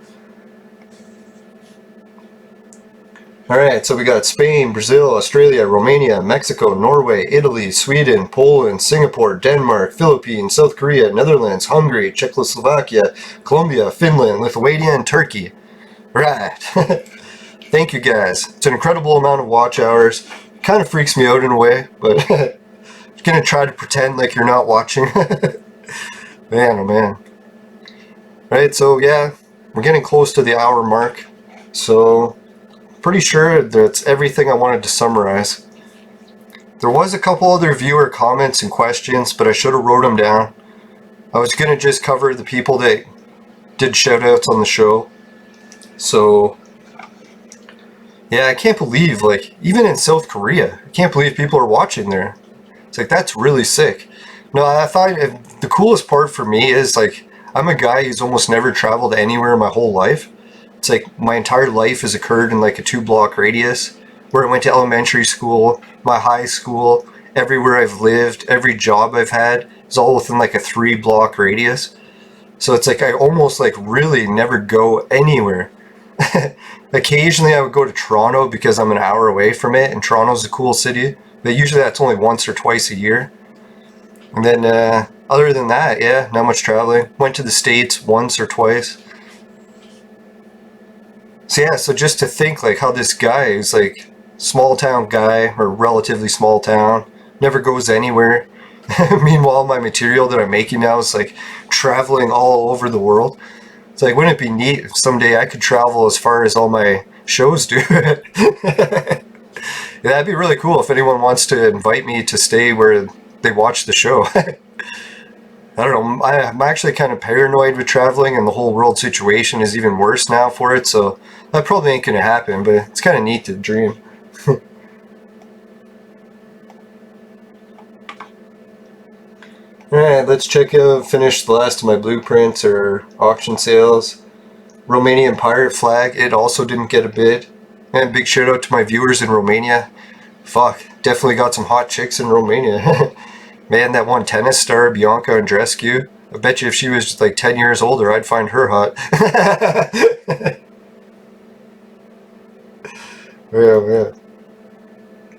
Alright, so we got Spain, Brazil, Australia, Romania, Mexico, Norway, Italy, Sweden, Poland, Singapore, Denmark, Philippines, South Korea, Netherlands, Hungary, Czechoslovakia, Colombia, Finland, Lithuania, and Turkey. Right. Thank you guys. It's an incredible amount of watch hours. Kind of freaks me out in a way, but I'm gonna try to pretend like you're not watching. Man, oh man. Right, so yeah, we're getting close to the hour mark. So pretty sure that's everything I wanted to summarize. There was a couple other viewer comments and questions, but I should have wrote them down. I was going to just cover the people that did shoutouts on the show. So, yeah, I can't believe, like, even in South Korea, I can't believe people are watching there. It's like, that's really sick. No, I find the coolest part for me is, like, I'm a guy who's almost never traveled anywhere in my whole life. It's like my entire life has occurred in like a 2-block radius, where I went to elementary school, my high school, everywhere I've lived, every job I've had is all within like a 3-block radius. So it's like I almost like really never go anywhere. Occasionally I would go to Toronto because I'm an hour away from it, and Toronto's a cool city, but usually that's only once or twice a year. And then other than that, yeah, not much traveling. Went to the States once or twice. So yeah, so just to think like how this guy is like small town guy or relatively small town, never goes anywhere. Meanwhile, my material that I'm making now is like traveling all over the world. It's like, wouldn't it be neat if someday I could travel as far as all my shows do? Yeah, that'd be really cool if anyone wants to invite me to stay where they watch the show. I don't know, I'm actually kind of paranoid with traveling, and the whole world situation is even worse now for it, so that probably ain't gonna happen, but it's kind of neat to dream. Alright, let's finish the last of my blueprints or auction sales. Romanian pirate flag, it also didn't get a bid. And big shout out to my viewers in Romania. Fuck, definitely got some hot chicks in Romania. Man, that one tennis star, Bianca Andreescu, I bet you if she was just like 10 years older, I'd find her hot. Yeah, yeah.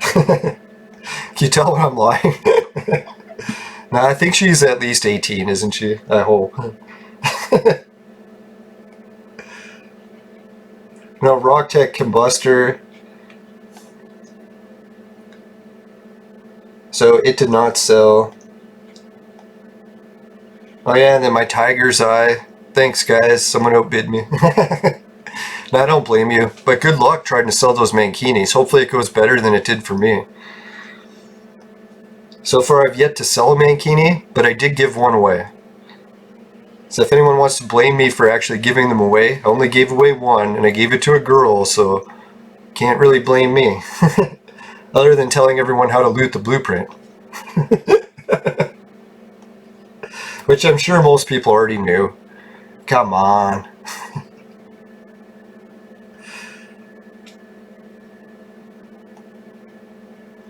Can you tell when I'm lying? Nah, I think she's at least 18, isn't she? I hope. No, Rocktech Combustor. So it did not sell. Oh yeah, and then my Tiger's Eye. Thanks guys, someone outbid me. No, I don't blame you, but good luck trying to sell those mankinis. Hopefully it goes better than it did for me. So far I've yet to sell a mankini, but I did give one away. So if anyone wants to blame me for actually giving them away, I only gave away one, and I gave it to a girl, so can't really blame me. Other than telling everyone how to loot the blueprint. Which I'm sure most people already knew. Come on.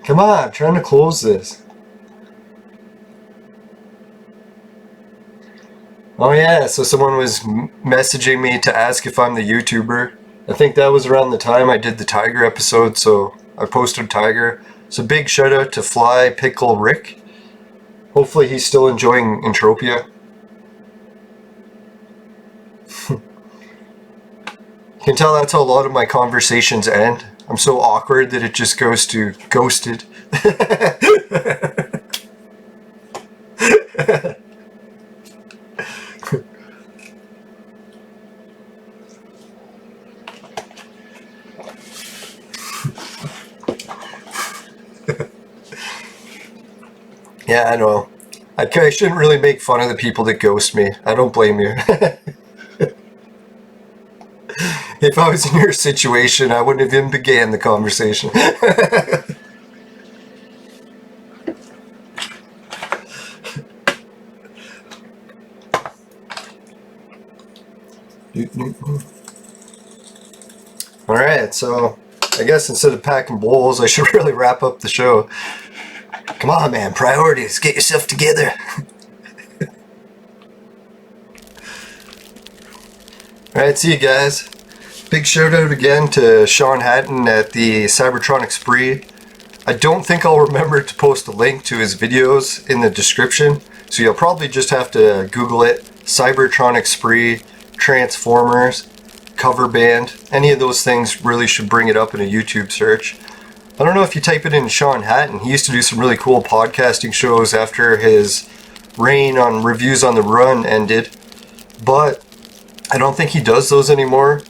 Come on, I'm trying to close this. Oh yeah, so someone was messaging me to ask if I'm the YouTuber. I think that was around the time I did the Tiger episode, so I posted Tiger. So big shout out to Fly Pickle Rick. Hopefully he's still enjoying Entropia. You can tell that's how a lot of my conversations end. I'm so awkward that it just goes to ghosted. Yeah, I know. I shouldn't really make fun of the people that ghost me. I don't blame you. If I was in your situation, I wouldn't have even began the conversation. Alright, so I guess instead of packing bowls, I should really wrap up the show. Come on, man, priorities, get yourself together. Alright, see you guys. Big shout out again to Sean Hatton at the Cybertronic Spree. I don't think I'll remember to post a link to his videos in the description, so you'll probably just have to Google it. Cybertronic Spree, Transformers, cover band, any of those things really should bring it up in a YouTube search. I don't know if you type it in Sean Hatton, he used to do some really cool podcasting shows after his reign on Reviews on the Run ended, but I don't think he does those anymore.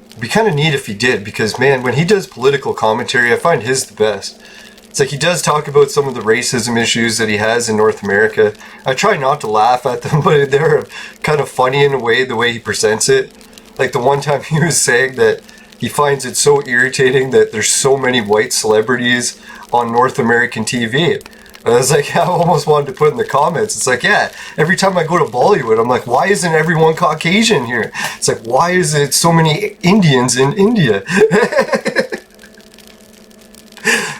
It'd be kind of neat if he did, because man, when he does political commentary, I find his the best. It's like he does talk about some of the racism issues that he has in North America. I try not to laugh at them, but they're kind of funny in a way, the way he presents it. Like the one time he was saying that he finds it so irritating that there's so many white celebrities on North American TV. And I was like, I almost wanted to put in the comments. It's like, yeah, every time I go to Bollywood, I'm like, why isn't everyone Caucasian here? It's like, why is it so many Indians in India?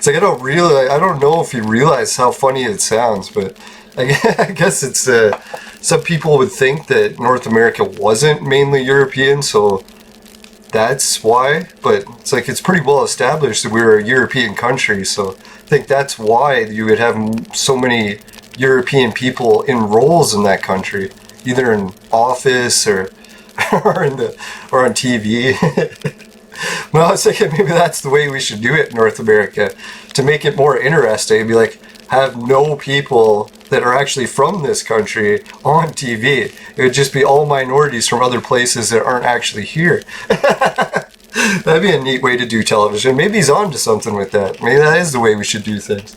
It's like, I don't know if you realize how funny it sounds, but I guess it's, some people would think that North America wasn't mainly European, so that's why, but it's like, it's pretty well established that we were a European country, so I think that's why you would have so many European people in roles in that country, either in office or or on TV. Well, I was thinking maybe that's the way we should do it in North America, to make it more interesting. Be like, have no people that are actually from this country on TV. It would just be all minorities from other places that aren't actually here. That'd be a neat way to do television. Maybe he's on to something with that. Maybe that is the way we should do things.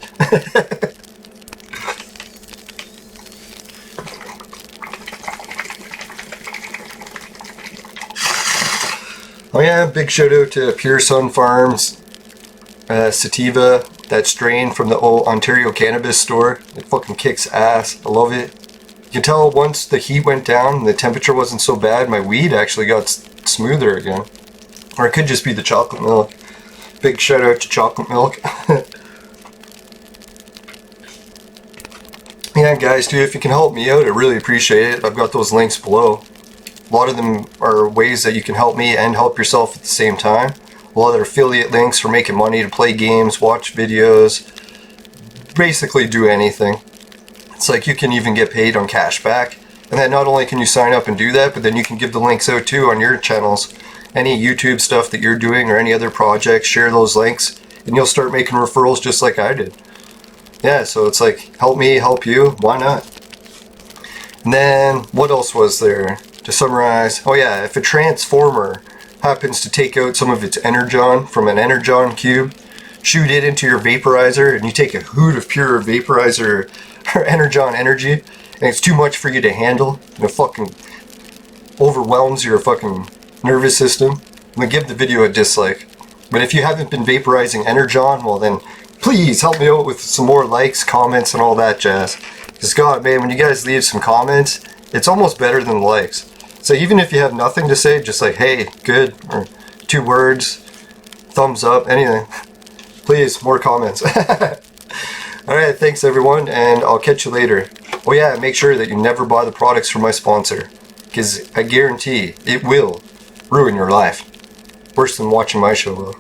Oh yeah, big shout out to Pure Sun Farms, Sativa, that strain from the old Ontario Cannabis Store. It fucking kicks ass. I love it. You can tell once the heat went down and the temperature wasn't so bad, my weed actually got smoother again. Or it could just be the chocolate milk. Big shout out to chocolate milk. Yeah, guys, too, if you can help me out, I really appreciate it. I've got those links below. A lot of them are ways that you can help me and help yourself at the same time. A lot of affiliate links for making money to play games, watch videos, basically do anything. It's like you can even get paid on cashback. And then not only can you sign up and do that, but then you can give the links out too on your channels. Any YouTube stuff that you're doing or any other projects, share those links and you'll start making referrals just like I did. Yeah, so it's like, help me, help you, why not? And then, what else was there? To summarize, oh yeah, if a transformer happens to take out some of its energon from an energon cube, shoot it into your vaporizer, and you take a hoot of pure vaporizer or energon energy, and it's too much for you to handle, and it fucking overwhelms your fucking nervous system, then give the video a dislike. But if you haven't been vaporizing energon, well then, please help me out with some more likes, comments, and all that jazz. Because God, man, when you guys leave some comments, it's almost better than likes. So even if you have nothing to say, just like, hey, good, or 2 words, thumbs up, anything. Please, more comments. Alright, thanks everyone, and I'll catch you later. Oh yeah, make sure that you never buy the products from my sponsor, because I guarantee it will ruin your life. Worse than watching my show though.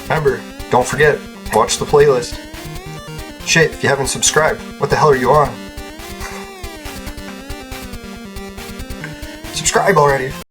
Remember, don't forget, watch the playlist. Shit, if you haven't subscribed, what the hell are you on? Subscribe already.